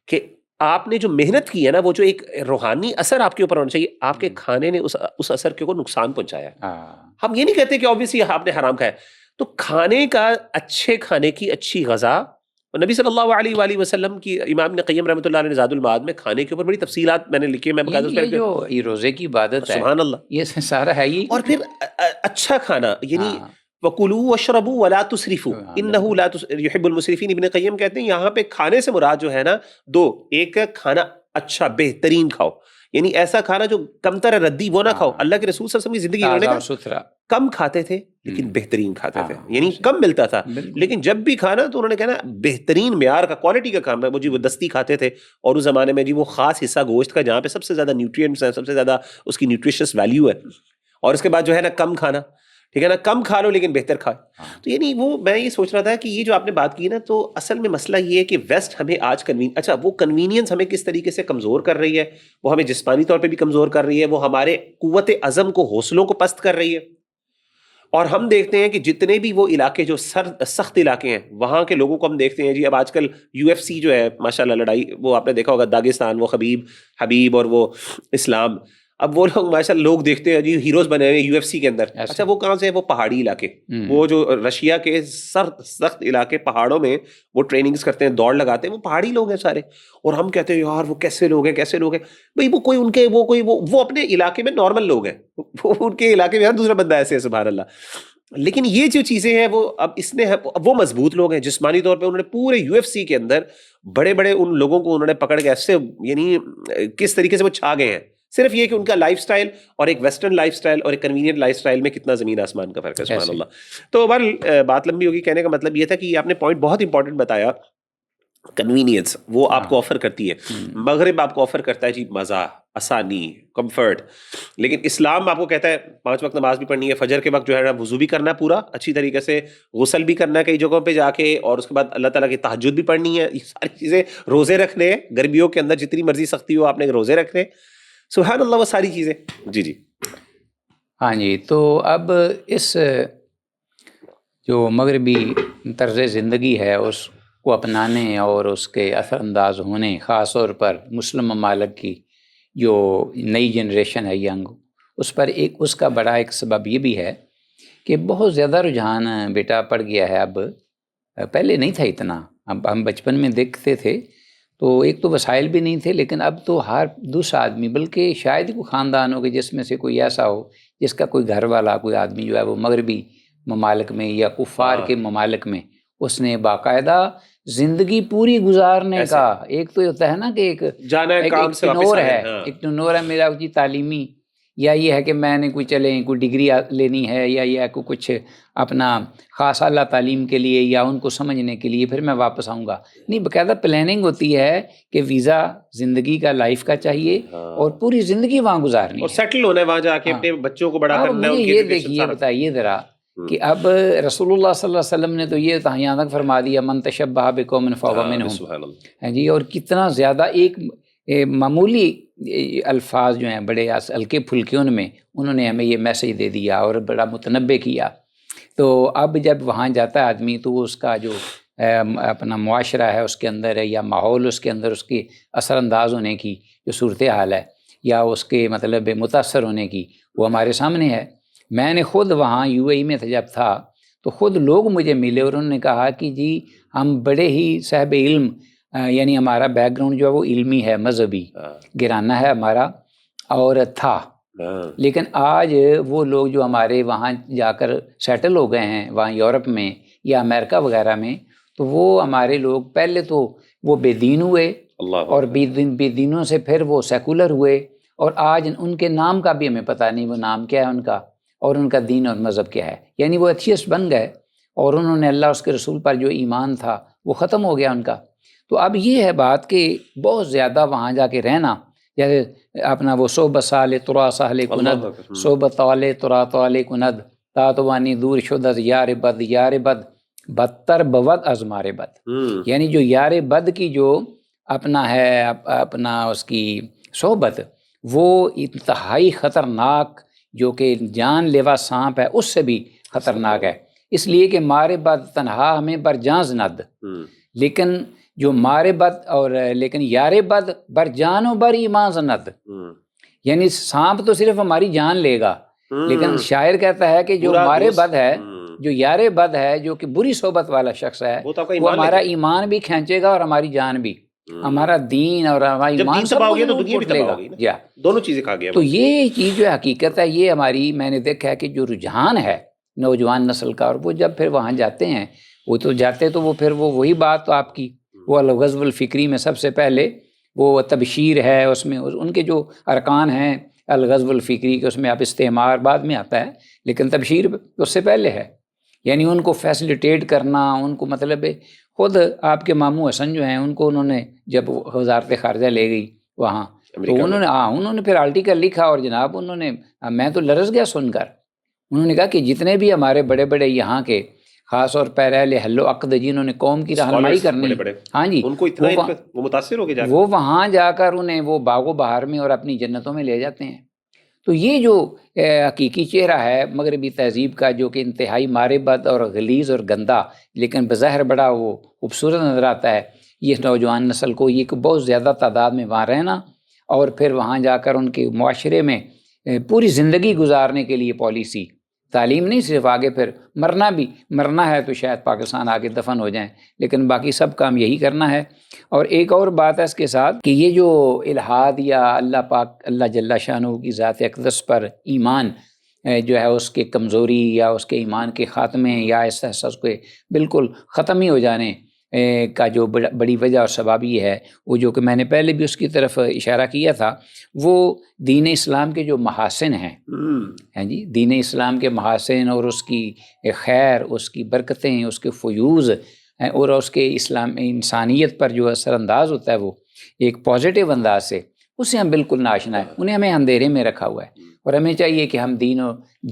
کہ آپ نے جو محنت کی ہے نا، وہ جو ایک روحانی اثر آپ کے اوپر ہونا چاہیے، آپ کے کھانے نے اس اثر کے کو نقصان پہنچایا. ہم یہ نہیں کہتے کہ obviously آپ نے حرام کھایا. تو کھانے کا، اچھے کھانے کی اچھی غذا اور نبی صلی اللہ علیہ وآلہ وسلم کی امام ابن قیم رحمۃ اللہ علیہ نے زاد المعاد میں کھانے کے اوپر بڑی تفصیلات میں نے لکھی ہے. میں باقاعدہ اس
یہ
پہ
جو یہ روزے کی عبادت ہے،
سبحان اللہ.
یہ سارا ہے ہی.
اور پھر اچھا کھانا یعنی
ہاں
وَكُلُوا وَاشْرَبُوا وَلَا تُسْرِفُوا إِنَّهُ لَا يُحِبُّ الْمُسْرِفِينَ. ابن قیم کہتے ہیں یہاں پہ کھانے سے مراد جو ہے نا دو، ایک کھانا اچھا بہترین کھاؤ، یعنی ایسا کھانا جو کمتر ردی وہ نہ کھاؤ. اللہ کے رسول صلی اللہ علیہ وسلم کی زندگی انہوں نے
تازہ
کہا
اور ستھرا.
کم کھاتے تھے لیکن بہترین کھاتے تھے،
ہاں،
یعنی کم ملتا تھا
بالکل.
لیکن جب بھی کھانا تو انہوں نے کہنا بہترین معیار کا کوالٹی کا کھانا. وہ جی وہ دستی کھاتے تھے، اور اس زمانے میں جی وہ خاص حصہ گوشت کا جہاں پہ سب سے زیادہ نیوٹرینٹس ہیں، سب سے زیادہ اس کی نیوٹریشس ویلیو ہے. اور اس کے بعد جو ہے نا کم کھانا، ٹھیک ہے نا، کم کھا لو لیکن بہتر کھاؤ. تو یعنی وہ میں یہ سوچ رہا تھا کہ یہ جو آپ نے بات کی نا، تو اصل میں مسئلہ یہ ہے کہ ویسٹ ہمیں آج اچھا وہ کنوینئنس ہمیں کس طریقے سے کمزور کر رہی ہے، وہ ہمیں جسمانی طور پہ بھی کمزور کر رہی ہے، وہ ہمارے قوت عزم کو، حوصلوں کو پست کر رہی ہے. اور ہم دیکھتے ہیں کہ جتنے بھی وہ علاقے جو سخت علاقے ہیں وہاں کے لوگوں کو ہم دیکھتے ہیں جی. اب آج کل UFC جو ہے ماشاءاللہ لڑائی، وہ آپ نے دیکھا ہوگا داغستان، وہ حبیب اور وہ اسلام، اب وہ لوگ ماشاءاللہ لوگ دیکھتے ہیں جی ہیروز بنے ہوئے UFC کے اندر. اچھا وہ کہاں سے ہے؟ وہ پہاڑی علاقے، وہ جو رشیا کے سخت علاقے پہاڑوں میں وہ ٹریننگز کرتے ہیں، دوڑ لگاتے ہیں، وہ پہاڑی لوگ ہیں سارے. اور ہم کہتے ہیں یار وہ کیسے لوگ ہیں، کیسے لوگ ہیں بھائی. وہ کوئی ان کے وہ اپنے علاقے میں نارمل لوگ ہیں، وہ ان کے علاقے میں ہر دوسرا بندہ ایسے ہے سبحان اللہ. لیکن یہ جو چیزیں ہیں وہ اب اس نے وہ مضبوط لوگ ہیں جسمانی طور پہ. انہوں نے پورے UFC کے اندر بڑے بڑے ان لوگوں کو انہوں نے پکڑ کے ایسے یعنی کس طریقے سے وہ چھا گئے ہیں. صرف یہ کہ ان کا لائف سٹائل اور ایک ویسٹرن لائف سٹائل اور ایک کنوینئنٹ لائف سٹائل میں کتنا زمین آسمان کا فرق ہے سبحان اللہ. تو بہرحال بات لمبی ہوگی، کہنے کا مطلب یہ تھا کہ آپ نے پوائنٹ بہت امپورٹنٹ بتایا. کنوینئنس وہ آپ کو آفر کرتی ہے، مغرب آپ کو آفر کرتا ہے جی مزہ، آسانی، کمفرٹ. لیکن اسلام آپ کو کہتا ہے 5 وقت نماز بھی پڑھنی ہے، فجر کے وقت جو ہے نا وضو بھی کرنا ہے پورا اچھی طریقے سے، غسل بھی کرنا ہے کئی جگہوں پہ جا کے، اور اس کے بعد اللہ تعالیٰ کی تہجد بھی پڑھنی ہے. یہ ساری چیزیں، روزے رکھنے ہیں گرمیوں کے اندر جتنی مرضی سختی ہو آپ نے روزے رکھنے. سبحان اللہ وہ ساری چیزیں. جی
ہاں جی. تو اب اس جو مغربی طرز زندگی ہے اس کو اپنانے اور اس کے اثر انداز ہونے، خاص طور پر مسلم ممالک کی جو نئی جنریشن ہے ینگ، اس پر اس کا بڑا ایک سبب یہ بھی ہے کہ بہت زیادہ رجحان بیٹا پڑ گیا ہے. اب پہلے نہیں تھا اتنا. اب ہم بچپن میں دیکھتے تھے تو ایک تو وسائل بھی نہیں تھے، لیکن اب تو ہر دوسرا آدمی، بلکہ شاید کوئی خاندان ہو کہ جس میں سے کوئی ایسا ہو جس کا کوئی گھر والا، کوئی آدمی جو ہے وہ مغربی ممالک میں یا کفار کے ممالک میں اس نے باقاعدہ زندگی پوری گزارنے کا ایک تو ہوتا ہے نا کہ ایک ٹنور ہے، ایک ٹنور ہے میرا جی تعلیمی، یا یہ ہے کہ میں نے کوئی کوئی ڈگری لینی ہے، یا کچھ اپنا خاص اعلیٰ تعلیم کے لیے یا ان کو سمجھنے کے لیے، پھر میں واپس آؤں گا. نہیں، باقاعدہ پلاننگ ہوتی ہے کہ ویزا زندگی کا، لائف کا چاہیے اور پوری زندگی وہاں گزارنی
اور سیٹل ہونا ہے وہاں جا کے، اپنے بچوں کو بڑا کرنا ہے.
یہ دیکھیے، بتائیے ذرا کہ اب رسول اللہ صلی اللہ علیہ وسلم نے تو یہ یہاں تک فرما دیا من تشبہ بقوم فہو منہم. جی، اور کتنا زیادہ ایک معمولی الفاظ جو ہیں بڑے ہلکے پھلکے ان میں انہوں نے ہمیں یہ میسج دے دیا اور بڑا متنبع کیا. تو اب جب وہاں جاتا ہے آدمی تو اس کا جو اپنا معاشرہ ہے اس کے اندر ہے، یا ماحول اس کے اندر اس کے اثر انداز ہونے کی جو صورتحال ہے یا اس کے مطلب متاثر ہونے کی، وہ ہمارے سامنے ہے. میں نے خود وہاں UAE میں جب تھا تو خود لوگ مجھے ملے اور انہوں نے کہا کہ جی ہم بڑے ہی صاحب علم، یعنی ہمارا بیک گراؤنڈ جو ہے وہ علمی ہے، مذہبی گرانہ ہے ہمارا اور تھا، لیکن آج وہ لوگ جو ہمارے وہاں جا کر سیٹل ہو گئے ہیں وہاں یورپ میں یا امریکہ وغیرہ میں، تو وہ ہمارے لوگ پہلے تو وہ بے دین ہوئے اور بے دینوں سے پھر وہ سیکولر ہوئے، اور آج ان کے نام کا بھی ہمیں پتہ نہیں وہ نام کیا ہے ان کا اور ان کا دین اور مذہب کیا ہے. یعنی وہ ایتھیسٹ بن گئے اور انہوں نے اللہ اس کے رسول پر جو ایمان تھا وہ ختم ہو گیا ان کا. تو اب یہ ہے بات کہ بہت زیادہ وہاں جا کے رہنا، جیسے اپنا وہ صحبت سال ترا سہل کند، صحبت طال ترا طال کند، تاتوانی دور شد از یار بد، یار بد بدتر بود از مار بد. یعنی جو یار بد کی جو اپنا ہے اپنا اس کی صحبت، وہ انتہائی خطرناک، جو کہ جان لیوا سانپ ہے اس سے بھی خطرناک ہے. اس لیے کہ مارے بد تنہا ہمیں بر جان زند، لیکن جو مارے بد اور لیکن یار بد بر جان و بر ایمان زند. یعنی سانپ تو صرف ہماری جان لے گا، لیکن شاعر کہتا ہے کہ جو مارے بد ہے، جو یار بد ہے، جو کہ بری صحبت والا شخص ہے،
وہ
ہمارا ایمان بھی کھینچے گا اور ہماری جان بھی، ہمارا دین اور ہمارا ایمان سب کو لوٹ لے گا.
دونوں چیزیں کھا گیا.
تو یہ چیز جو حقیقت ہے، یہ ہماری میں نے دیکھا ہے کہ جو رجحان ہے نوجوان نسل کا، اور وہ جب پھر وہاں جاتے ہیں، وہ تو جاتے تو وہ پھر وہی بات تو آپ کی، وہ الغزو الفکری میں سب سے پہلے وہ تبشیر ہے، اس میں ان کے جو ارکان ہیں الغزو الفکری کے، اس میں آپ استعمار بعد میں آتا ہے، لیکن تبشیر اس سے پہلے ہے. یعنی ان کو فیسلیٹیٹ کرنا، ان کو مطلب خود آپ کے ماموں حسن جو ہیں، ان کو انہوں نے جب وزارت خارجہ لے گئی وہاں، تو انہوں نے پھر آرٹیکل لکھا، اور جناب انہوں نے، میں تو لرز گیا سن کر، انہوں نے کہا کہ جتنے بھی ہمارے بڑے بڑے یہاں کے خاص طور پر اہل حل و عقد جنہوں نے قوم کی رہنمائی کرنی، ہاں جی،
ان کو اتنا وہ متاثر ہو کے
وہ وہاں جا کر انہیں وہ باغ و بہار میں اور اپنی جنتوں میں لے جاتے ہیں. تو یہ جو حقیقی چہرہ ہے مغربی تہذیب کا، جو کہ انتہائی مارے بد اور غلیظ اور گندا، لیکن بظاہر بڑا وہ خوبصورت نظر آتا ہے، یہ نوجوان نسل کو یہ بہت زیادہ تعداد میں وہاں رہنا، اور پھر وہاں جا کر ان کے معاشرے میں پوری زندگی گزارنے کے لیے پالیسی، تعلیم نہیں صرف، آگے پھر مرنا ہے تو شاید پاکستان آگے دفن ہو جائیں، لیکن باقی سب کام یہی کرنا ہے. اور ایک اور بات ہے اس کے ساتھ کہ یہ جو الحاد یا اللہ پاک اللہ جل شانہ کی ذات اقدس پر ایمان جو ہے اس کے کمزوری یا اس کے ایمان کے خاتمے یا اس احساس کو بالکل ختم ہی ہو جانے کا جو بڑی وجہ اور سبب یہ ہے، وہ جو کہ میں نے پہلے بھی اس کی طرف اشارہ کیا تھا، وہ دین اسلام کے جو محاسن ہیں، ہاں جی، دین اسلام کے محاسن اور اس کی خیر، اس کی برکتیں، اس کے فیوز اور اس کے انسانیت پر جو اثر انداز ہوتا ہے وہ ایک پازیٹیو انداز سے، اس سے ہم بالکل ناشنا ہیں. انہیں ہمیں اندھیرے میں رکھا ہوا ہے، اور ہمیں چاہیے کہ ہم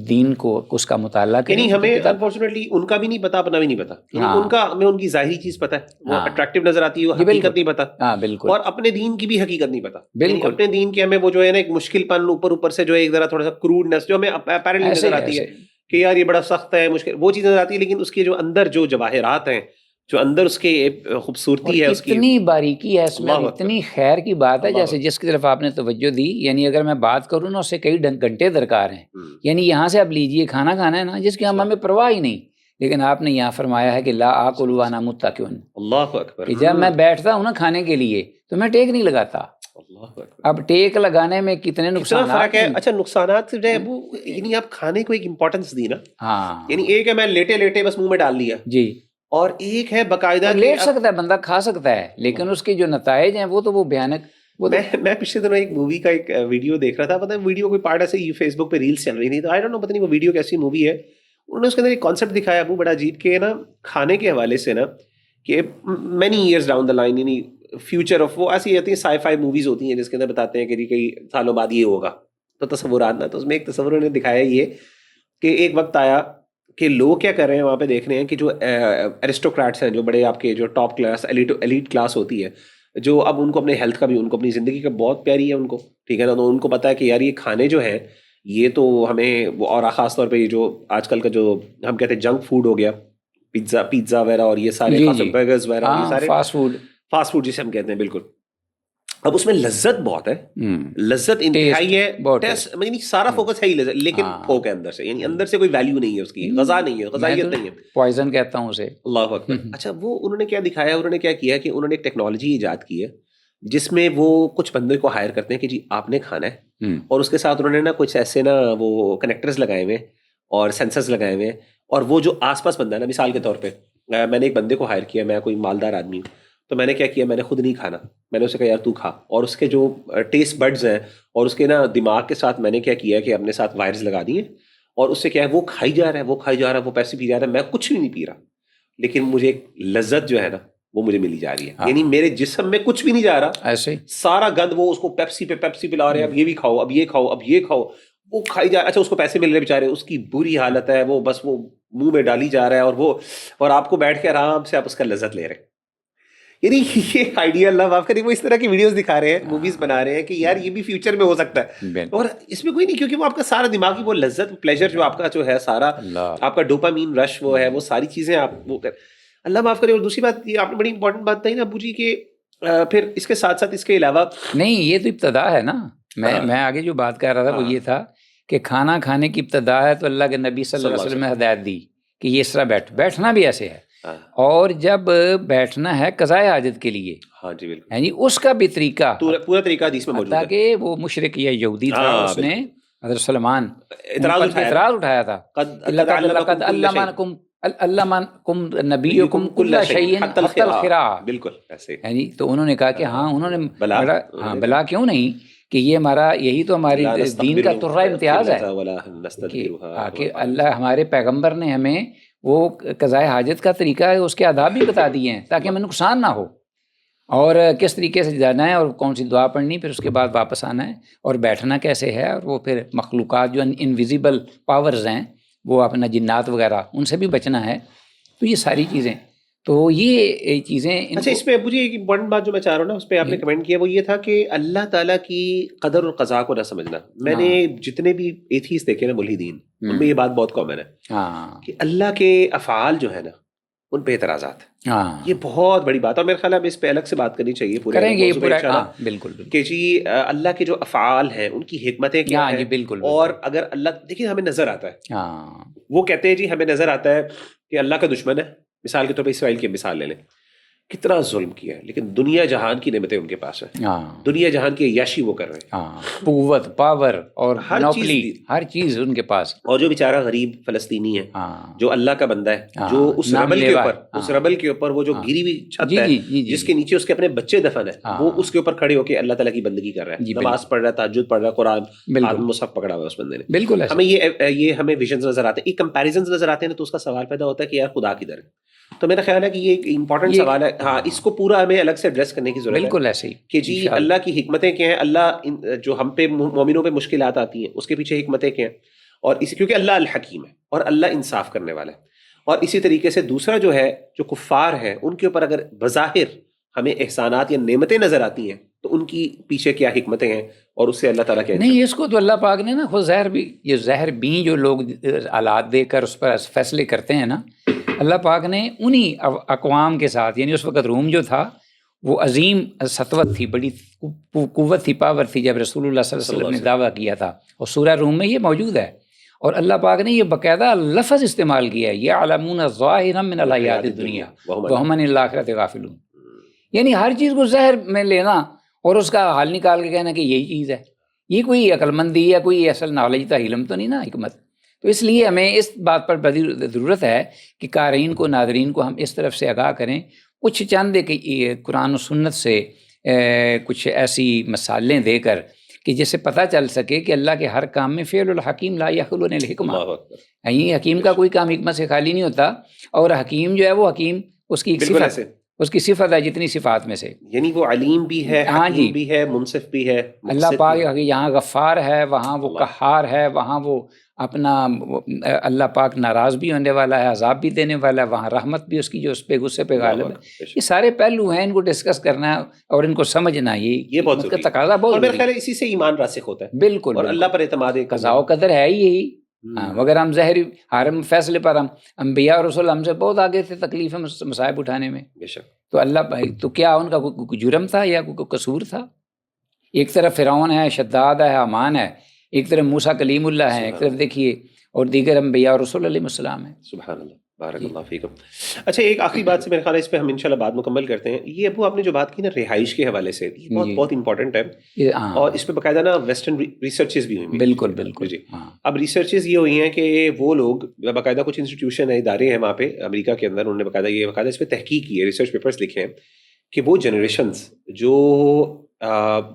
دین کو اس کا مطالعہ کریں.
یعنی ہمیں انفارچونیٹلی ان کا بھی نہیں پتا، اپنا بھی نہیں پتا. ان کا ہمیں ان کی ظاہری چیز پتا ہے، وہ اٹریکٹیو نظر آتی ہے، وہ حقیقت نہیں پتا.
ہاں بالکل.
اور اپنے دین کی بھی حقیقت نہیں پتا.
بالکل
اپنے دین کے ہمیں وہ جو ہے نا ایک مشکل پن اوپر سے جو ہے ایک ذرا تھوڑا سا کروڈنس جو ہمیں اپیرنٹلی نظر آتی ہے کہ یار یہ بڑا سخت ہے، مشکل، وہ چیز نظر آتی ہے، لیکن اس کے جو اندر جو جواہرات ہیں، جو اندر اس کی خوبصورتی ہے، اس کی
اتنی باریکی ہے اس میں، اتنی خیر کی بات ہے، جیسے جس کی طرف آپ نے توجہ دی. یعنی اگر میں بات کروں نا، اس سے کئی گھنٹے درکار ہیں. یعنی یہاں سے آپ لیجئے، کھانا کھانا ہے نا، جس کی ہمیں پرواہ ہی نہیں، لیکن آپ نے یہاں فرمایا ہے کہ لا آکل وانا متکئ،
اللہ اکبر،
کہ جب میں بیٹھتا ہوں نا کھانے کے لیے تو میں ٹیک نہیں لگاتا. اب ٹیک لگانے میں کتنے نقصانات ہیں.
اچھا نقصانات جو ہے وہ، یعنی آپ کھانے کو ایک امپورٹنس دی نا.
ہاں،
یعنی ایک ہے میں لیٹے بس منہ میں ڈال لیا
جی،
اور ایک ہے باقاعدہ
لیٹ سکتا ہے بندہ، کھا سکتا ہے، لیکن اس کے جو نتائج ہیں وہ تو وہ بھیانک.
میں پچھلے دنوں ایک مووی کا ایک ویڈیو دیکھ رہا تھا، پتہ ہے ویڈیو کوئی پارٹ ایسے فیس بک پہ ریلس چل رہی تھی، تو آئی ڈونٹ نو پتہ نہیں وہ ویڈیو کیسی مووی ہے. انہوں نے اس کے اندر ایک کانسیپٹ دکھایا وہ بڑا عجیب، کہ نا کھانے کے حوالے سے نا، کہ many years down the line, یعنی فیوچر آف، وہ ایسی ہوتی ہیں سائی فائی موویز ہوتی ہیں جس کے اندر بتاتے ہیں کہ کئی سالوں بعد یہ ہوگا، تو تصورات نا، تو اس میں ایک تصور نے دکھایا یہ کہ ایک وقت آیا کہ لوگ کیا کر رہے ہیں وہاں پہ دیکھ رہے ہیں کہ جو ایرسٹوکریٹس ہیں، جو بڑے آپ کے جو ٹاپ کلاس ایلیٹ کلاس ہوتی ہے، جو اب ان کو اپنے ہیلتھ کا بھی، ان کو اپنی زندگی کا بہت پیاری ہے ان کو، ٹھیک ہے نا، تو ان کو پتا ہے کہ یار یہ کھانے جو ہیں یہ تو ہمیں، اور خاص طور پہ یہ جو آج کل کا جو ہم کہتے ہیں جنک فوڈ ہو گیا، پیزا وغیرہ اور یہ سارے برگرز وغیرہ، یہ سارے فاسٹ فوڈ جسے ہم کہتے ہیں، بالکل. اب اس میں لذت بہت ہے، لذت انتہائی ہے، یعنی سارا فوکس ہے ہی لذت، لیکن پھوک ہے اندر سے، یعنی اندر سے کوئی ویلیو نہیں ہے اس کی، غذا نہیں ہے، غذائیت نہیں ہے،
پوائزن کہتا ہوں اسے.
اللہ اکبر. اچھا وہ انہوں نے کیا دکھایا، انہوں نے کیا کیا کہ انہوں نے ایک ٹیکنالوجی ایجاد کی ہے جس میں وہ کچھ بندے کو ہائر کرتے ہیں کہ جی آپ نے کھانا ہے، اور اس کے ساتھ انہوں نے نا کچھ ایسے نا وہ کنیکٹرز لگائے ہوئے اور سینسرز لگائے ہوئے ہیں، اور وہ جو آس پاس بندہ ہے نا، مثال کے طور پہ میں نے ایک بندے کو ہائر کیا، میں کوئی مالدار آدمی ہوں، تو میں نے کیا کیا، میں نے خود نہیں کھانا، میں نے اسے کہا یار تو کھا، اور اس کے جو ٹیسٹ بڈز ہیں اور اس کے نا دماغ کے ساتھ میں نے کیا کیا کہ اپنے ساتھ وائرز لگا دیے، اور اس سے کیا ہے وہ کھائی جا رہا ہے، وہ پیسے پی جا رہا ہے، میں کچھ بھی نہیں پی رہا، لیکن مجھے ایک لذت جو ہے نا وہ مجھے ملی جا رہی ہے. یعنی میرے جسم میں کچھ بھی نہیں جا رہا، ایسے سارا گند وہ اس کو پیپسی پلا رہے ہیں، اب یہ بھی کھاؤ، اب یہ کھاؤ، اب یہ کھاؤ، وہ کھائی جا. اچھا اس کو پیسے مل رہے بیچارے، اس کی بری حالت ہے، وہ بس وہ منہ میں ڈالی جا رہا ہے، اور آپ کو بیٹھ کے آرام سے آپ اس کا لذت لے رہے ہیں. یعنی یہ آئیڈیا، اللہ معاف کرے، وہ اس طرح کی ویڈیوز دکھا رہے ہیں، موویز بنا رہے ہیں کہ یار یہ بھی فیوچر میں ہو سکتا ہے، اور اس میں کوئی نہیں، کیونکہ وہ آپ کا سارا دماغی وہ لذت، پلیجر جو آپ کا جو ہے سارا، آپ کا ڈوپامین رش وہ ہے، وہ ساری چیزیں آپ وہ اللہ معاف کرے. اور دوسری بات یہ آپ نے بڑی امپورٹنٹ بات کہی نا ابو جی، کہ پھر اس کے ساتھ ساتھ اس کے علاوہ
نہیں، یہ تو ابتدا ہے نا. میں آگے جو بات کر رہا تھا وہ یہ تھا کہ کھانا کھانے کی ابتدا ہے تو اللہ کے نبی صلی اللہ علیہ وسلم نے ہدایت دی کہ یہ اس طرح بیٹھنا بھی ایسے ہے،
ہاں
اور جب بیٹھنا ہے قضائے حاجت کے لیے،
ہاں جی بالکل،
یعنی اس کا بھی طریقہ،
پورا طریقہ حدیث میں موجود
حتیٰ
ہے.
کہ وہ مشرک یا یہودی تھا،
ہاں
اس نے
بالکل
حضرت سلمان ان
اعتراض
پر
اٹھایا تھا.
اعتراض اٹھایا تھا کہ لقد علمکم نبیکم کل شیء حتی الخراء،
بالکل ایسے
یعنی تو انہوں نے کہا کہ ہاں، انہوں نے
بلا
بڑا ہاں بلا کیوں نہیں، کہ یہ ہمارا یہی تو ہماری
لا
دین کا ترہ امتیاز ہے
ولا
کہ
نستدبرها
کہ اللہ ہمارے پیغمبر نے ہمیں وہ قضائے حاجت کا طریقہ ہے، اس کے آداب بھی بتا دیے ہیں تاکہ ہمیں نقصان نہ ہو، اور کس طریقے سے جانا ہے اور کون سی دعا پڑھنی، پھر اس کے بعد واپس آنا ہے، اور بیٹھنا کیسے ہے، اور وہ پھر مخلوقات جو انویزیبل پاورز ہیں، وہ اپنا جنات وغیرہ، ان سے بھی بچنا ہے. تو یہ ساری چیزیں، تو یہ چیزیں
اچھا. اس پہ مجھے ایک امپورٹنٹ بات جو میں چاہ رہا ہوں نا، اس پہ آپ نے کمنٹ کیا، وہ یہ تھا کہ اللہ تعالیٰ کی قدر اور قضا کو نہ سمجھنا. میں نے جتنے بھی ایتھیسٹ دیکھے نا، ملحدین، ان میں یہ بات بہت کامن ہے کہ اللہ کے افعال جو ہے نا، ان پہ اعتراضات. یہ بہت بڑی بات ہے، اور میرے خیال ہے ہمیں اس پہ الگ سے بات کرنی چاہیے پورے
کریں گے یہ
موضوع پہ انشاءاللہ.
بالکل
کہ جی اللہ کے جو افعال ہیں ان کی حکمتیں کیا ہیں،
بالکل.
اور اگر اللہ، دیکھیے ہمیں نظر آتا ہے، وہ کہتے ہیں جی ہمیں نظر آتا ہے کہ اللہ کا دشمن ہے، مثال کے طور پہ اسرائیل کی مثال لے لیں، کتنا ظلم کیا ہے، لیکن دنیا جہان کی نعمتیں ان کے پاس ہیں، دنیا جہان کی عیاشی وہ کر رہے ہیں،
قوت، پاور اور
ہر
مونوپلی،
چیز،
ہر چیز ان کے پاس.
اور جو بیچارہ غریب فلسطینی ہے، جو اللہ کا بندہ ہے، جو اس ربل کے اوپر وہ جو گری ہوئی چھت ہے، جس کے نیچے اس کے اپنے بچے دفن ہے، وہ اس کے اوپر کھڑے ہو کے اللہ تعالیٰ کی بندگی کر رہا ہے، نماز پڑھ رہا ہے، تہجد پڑھ رہا ہے، قرآن ہاتھ میں مصحف پکڑا ہوا ہے اس بندے نے.
بالکل
ہمیں یہ ہمیں ویژنز نظر آتے ہیں، ایک کمپیریزنز نظر آتے ہیں، تو اس کا سوال پیدا ہوتا ہے کہ یار خدا کدھر ہے. تو میرا خیال ہے کہ یہ ایک امپورٹنٹ سوال ہے. ہاں، اس کو پورا ہمیں الگ سے ایڈریس کرنے کی ضرورت ہے.
بالکل ایسے ہی
کہ جی اللہ کی حکمتیں کیا ہیں، اللہ جو ہم پہ مومنوں پہ مشکلات آتی ہیں اس کے پیچھے حکمتیں کیا ہیں، اور اسی کیونکہ اللہ الحکیم ہے اور اللہ انصاف کرنے والا ہے. اور اسی طریقے سے دوسرا جو ہے، جو کفار ہیں ان کے اوپر اگر بظاہر ہمیں احسانات یا نعمتیں نظر آتی ہیں، تو ان کی پیچھے کیا حکمتیں ہیں، اور اس سے اللہ تعالیٰ کیا
نہیں. اس کو تو اللہ پاک نے نا خود زہر بھی جو لوگ آلات دے کر اس پر فیصلے کرتے ہیں نا، اللہ پاک نے انہی اقوام کے ساتھ، یعنی اس وقت روم جو تھا وہ عظیم سطوت تھی، بڑی قوت تھی، پاور تھی، جب رسول اللہ صلی اللہ علیہ وسلم نے دعویٰ کیا تھا، اور سورہ روم میں یہ موجود ہے. اور اللہ پاک نے یہ باقاعدہ لفظ استعمال کیا ہے، یعلمون ظاہرا من الحیات الدنیا وہم عن الآخرۃ غافلون، یعنی ہر چیز کو زہر میں لینا اور اس کا حال نکال کے کہنا کہ یہی چیز ہے. یہ کوئی عقل مندی یا کوئی اصل نالج تھا، علم تو نہیں نا، حکمت. تو اس لیے ہمیں اس بات پر بڑی ضرورت ہے کہ قارئین کو، ناظرین کو ہم اس طرف سے آگاہ کریں، کچھ چند قرآن و سنت سے کچھ ایسی مثالیں دے کر کہ جس سے پتہ چل سکے کہ اللہ کے ہر کام میں فعل الحکیم لا یخلو عن الحکمہ. یعنی حکیم کا کوئی کام حکمت سے خالی نہیں ہوتا، اور حکیم جو ہے وہ حکیم، اس کی ایک صفت، اس کی صفت ہے جتنی صفات میں سے،
یعنی وہ علیم بھی ہے، حکیم بھی ہے، منصف بھی ہے.
اللہ پاک یہاں غفار ہے، وہاں وہ قہار ہے، وہاں وہ اپنا اللہ پاک ناراض بھی ہونے والا ہے، عذاب بھی دینے والا ہے، وہاں رحمت بھی اس کی جو اس پہ غصے پہ غالب ہے. یہ سارے پہلو ہیں، ان کو ڈسکس کرنا اور ان کو سمجھنا، یہ
بہت
کا تقاضا بہت.
اور میرے خیال ہے اسی سے ایمان راسخ ہوتا ہے.
بالکل.
اور اللہ پر اعتماد،
قضاء و قدر ہے یہی. مگر ہم ظاہری ہر فیصلے پر ہم انبیاء اور رسول ہم سے بہت آگے تھے تکلیف مصائب اٹھانے میں.
بے شک.
تو اللہ، تو کیا ان کا کوئی جرم تھا یا کوئی قصور تھا؟ ایک طرف فرعون ہے، شداد ہے، حامان ہے، ایک طرف موسیٰ کلیم اللہ ہے، ایک طرف دیکھیے اور دیگر انبیاء اور رسول علیہ السلام ہیں.
سبحان اللہ، بارک اللہ فیکم. اچھا، ایک آخری بات سے میرے خیال ہے اس پہ ہم انشاءاللہ بات مکمل کرتے ہیں. یہ ابو آپ نے جو بات کی نا رہائش کے حوالے سے، یہ بہت امپورٹنٹ ہے، اور اس پہ باقاعدہ نا ویسٹرن ریسرچز بھی ہوئی ہیں.
بالکل بالکل.
جی. اب ریسرچز یہ ہوئی ہیں کہ وہ لوگ باقاعدہ کچھ انسٹیٹیوشن ہیں، ادارے ہیں وہاں پہ امریکہ کے اندر، انہوں نے باقاعدہ اس پہ تحقیق کی ہے، ریسرچ پیپرز لکھے ہیں کہ وہ جنریشنز جو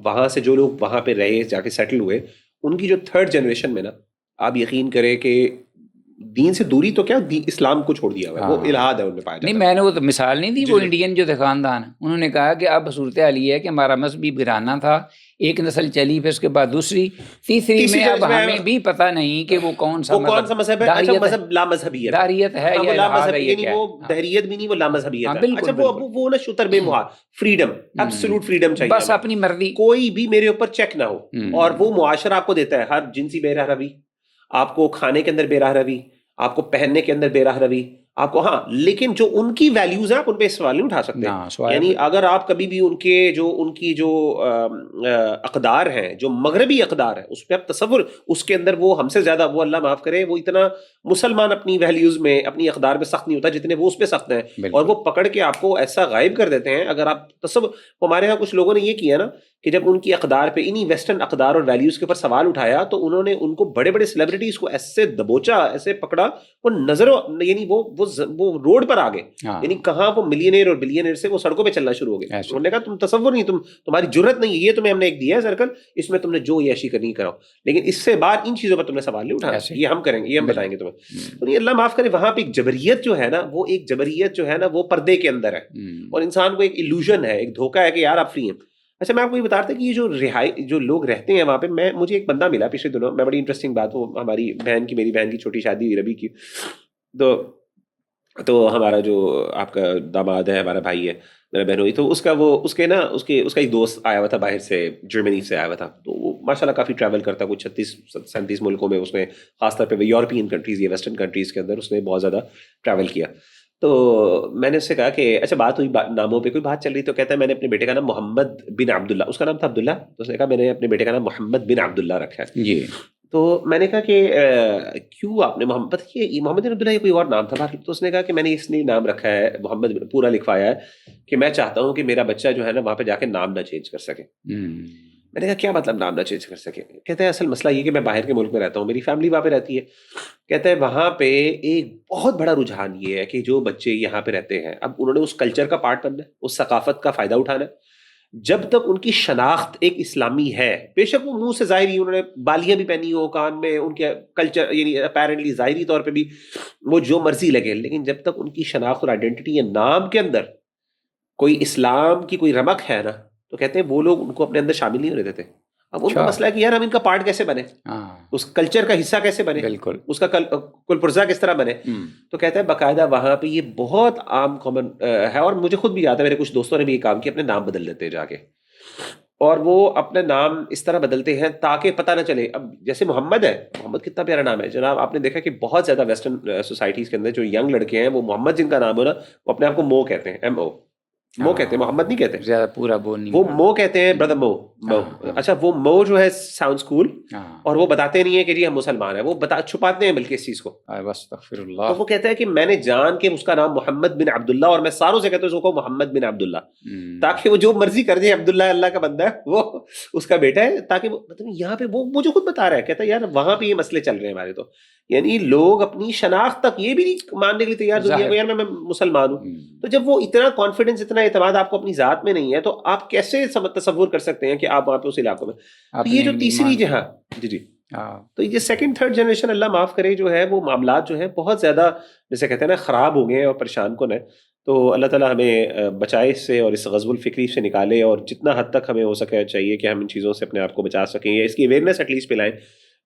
وہاں سے، جو لوگ وہاں پہ رہے، جا کے سیٹل ہوئے، ان کی جو تھرڈ جنریشن میں نا، آپ یقین کریں کہ دین سے دوری تو کیا، اسلام کو چھوڑ دیا ہوا ہے، وہ الہاد ہے ان میں پایا جاتا ہے.
نہیں، میں نے وہ تو مثال نہیں دی، وہ انڈین جو تھے خاندان، انہوں نے کہا کہ اب صورتحال یہ ہے کہ ہمارا مذہبی گرانہ تھا، ایک نسل چلی، پھر اس کے بعد دوسری، تیسری میں اب ہمیں بھی پتہ نہیں کہ وہ کون سا
مذہب ہے. اچھا، مذہب لا مذہبیت،
داریت ہے یا
الحاد ہے، یعنی وہ دہریت بھی نہیں، وہ لا مذہبیت ہے. اچھا، وہ نا شتر بے مہار، فریڈم، ایبسولوٹ فریڈم چاہیے،
بس اپنی مرضی،
کوئی بھی میرے اوپر چیک نہ ہو. اور وہ معاشرہ آپ کو دیتا ہے ہر جنسی بے راہ روی، آپ کو کھانے کے اندر بے راہ روی، آپ کو پہننے کے اندر بے راہ روی، آپ کو, ہاں لیکن جو ان کی ویلیوز ہیں آپ ان پہ سوال نہیں اٹھا سکتے. یعنی اگر آپ کبھی بھی ان کی جو اقدار ہیں, جو مغربی اقدار ہیں, اس پہ آپ تصور, اس کے اندر وہ ہم سے زیادہ, وہ اللہ معاف کرے, وہ اتنا مسلمان اپنی ویلیوز میں اپنی اقدار میں سخت نہیں ہوتا جتنے وہ اس پہ سخت ہیں, اور وہ پکڑ کے آپ کو ایسا غائب کر دیتے ہیں. اگر آپ تصور, ہمارے ہاں کچھ لوگوں نے یہ کیا نا کہ جب ان کی اقدار پہ, انہی ویسٹرن اقدار اور ویلیوز کے اوپر سوال اٹھایا تو انہوں نے ان کو بڑے بڑے سیلیبریٹیز کو ایسے دبوچا, ایسے پکڑا, وہ نظر, یعنی وہ روڈ پر آ گئے, یعنی کہاں وہ ملینئر اور بلینئر سے وہ سڑکوں پہ چلنا شروع ہو گئے. انہوں نے کہا تم تصور نہیں, تمہاری جرت نہیں, یہ تمہیں ہم نے ایک دیا ہے سرکل, اس میں تم نے جو عیاشی کرنی کراؤ, لیکن اس سے بعد ان چیزوں پر تم نے سوال نہیں اٹھانا, یہ ہم کریں گے, یہ ہم بتائیں گے تمہیں. تو یہ اللہ معاف کرے, وہاں پہ ایک جبریت جو ہے نا, وہ ایک جبریت جو ہے نا وہ پردے کے اندر ہے, اور انسان کو ایک ایلوژن ہے, ایک دھوکہ ہے کہ یار آپ فری ہیں. اچھا میں آپ کو یہ بتا رہا تھا کہ یہ جو لوگ رہتے ہیں وہاں پہ, مجھے ایک بندہ ملا پچھلے دنوں, میں بڑی انٹرسٹنگ بات, وہ ہماری میری بہن کی چھوٹی شادی ہوئی ربی کی, تو ہمارا جو آپ کا داماد ہے, ہمارا بھائی ہے, میرا بہن ہوئی, تو اس کا ایک دوست آیا ہوا تھا باہر سے, جرمنی سے آیا ہوا تھا. تو وہ ماشاء اللہ کافی ٹریول کرتا ہے, کچھ 36-37 ملکوں میں اس نے, خاص طور پہ یورپین کنٹریز یا ویسٹرن کنٹریز کے اندر اس نے بہت زیادہ ٹریول کیا. تو میں نے اس سے کہا کہ اچھا بات ہوئی, ناموں پہ کوئی بات چل رہی, تو کہتا ہے میں نے اپنے بیٹے کا نام محمد بن عبداللہ, اس کا نام تھا عبداللہ, تو اس نے کہا میں نے اپنے بیٹے کا نام محمد بن عبداللہ رکھا ہے.
جی.
تو میں نے کہا کہ کیوں آپ نے محمد بن عبداللہ یا کوئی اور نام تھا؟ تو اس نے کہا کہ میں نے اس لیے نام رکھا ہے محمد, پورا لکھوایا ہے کہ میں چاہتا ہوں کہ میرا بچہ جو ہے نا وہاں پہ جا کے نام نہ چینج کر سکے. میں نے کہا کیا مطلب نام نہ چینج کر سکے؟ کہتا ہے اصل مسئلہ یہ کہ میں باہر کے ملک میں رہتا ہوں, میری فیملی وہاں پہ رہتی ہے. کہتا ہے وہاں پہ ایک بہت بڑا رجحان یہ ہے کہ جو بچے یہاں پہ رہتے ہیں, اب انہوں نے اس کلچر کا پارٹ بننا ہے, اس ثقافت کا فائدہ اٹھانا ہے. جب تک ان کی شناخت ایک اسلامی ہے, بے شک وہ منہ سے ظاہری, انہوں نے بالیاں بھی پہنی ہو کان میں, ان کے کلچر یعنی اپیرنٹلی ظاہری طور پہ بھی وہ جو مرضی لگے, لیکن جب تک ان کی شناخت اور آئیڈینٹی یا نام کے اندر کوئی اسلام کی کوئی رمق ہے نا, تو کہتے ہیں وہ لوگ ان کو اپنے اندر شامل نہیں ہونے دیتے. اب ان کا مسئلہ ہے کہ یار ہم ان کا پارٹ کیسے بنے, اس کلچر کا حصہ کیسے بنے,
بالکل
اس کا کل پرزا کس طرح بنے. تو کہتا ہے باقاعدہ وہاں پہ یہ بہت عام کامن ہے, اور مجھے خود بھی یاد ہے میرے کچھ دوستوں نے بھی یہ کام کیا, اپنے نام بدل دیتے جا کے, اور وہ اپنے نام اس طرح بدلتے ہیں تاکہ پتہ نہ چلے. اب جیسے محمد ہے, محمد کتنا پیارا نام ہے جناب, آپ نے دیکھا کہ بہت زیادہ ویسٹرن سوسائٹیز کے اندر جو ینگ لڑکے ہیں وہ محمد جن کا نام ہو نا, وہ اپنے آپ کو مو کہتے ہیں, MO, مو کہتے ہیں, محمد نہیں کہتے,
زیادہ پورا وہ نہیں,
وہ مو کہتے ہیں, بردر مو. اچھا وہ مو جو ہے ساؤنڈ اسکول, اور وہ بتاتے نہیں ہے کہ جی ہم مسلمان ہیں, وہ چھپاتے ہیں بلکہ اس چیز کو.
استغفر اللہ.
تو وہ کہتا ہے کہ میں نے جان کے اس کا نام محمد بن عبداللہ, اور میں ساروں سے کہتا ہوں اس کو محمد بن عبداللہ, تاکہ وہ جو مرضی کر دے, عبداللہ اللہ کا بندہ ہے, وہ اس کا بیٹا ہے, تاکہ مطلب یہاں پہ وہ مجھے خود بتا رہا ہے, کہتا ہے یار وہاں پہ یہ مسئلے چل رہے ہیں ہمارے. تو یعنی لوگ اپنی شناخت تک یہ بھی نہیں ماننے کے لیے تیار دنیا کو, یار میں مسلمان ہوں. تو جب وہ اتنا کانفیڈنس, اتنا اعتماد آپ کو اپنی ذات میں نہیں ہے, تو آپ کیسے تصور کر سکتے ہیں کہ آپ وہاں پہ اس علاقوں میں. تو یہ جو تیسری جہاں جی تو یہ سیکنڈ تھرڈ جنریشن اللہ معاف کرے جو ہے, وہ معاملات جو ہے بہت زیادہ جیسے کہتے ہیں نا خراب ہو گئے ہیں اور پریشان کن ہے. تو اللہ تعالیٰ ہمیں بچائے اس سے, اور اس غزو الفکری سے نکالے, اور جتنا حد تک ہمیں ہو سکے چاہیے کہ ہم ان چیزوں سے اپنے آپ کو بچا سکیں, یا اس کی اویئرنیس ایٹ لیسٹ پھیلائیں.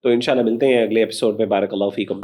تو انشاءاللہ ملتے ہیں اگلے ایپیسوڈ میں. بارک اللہ فیکم.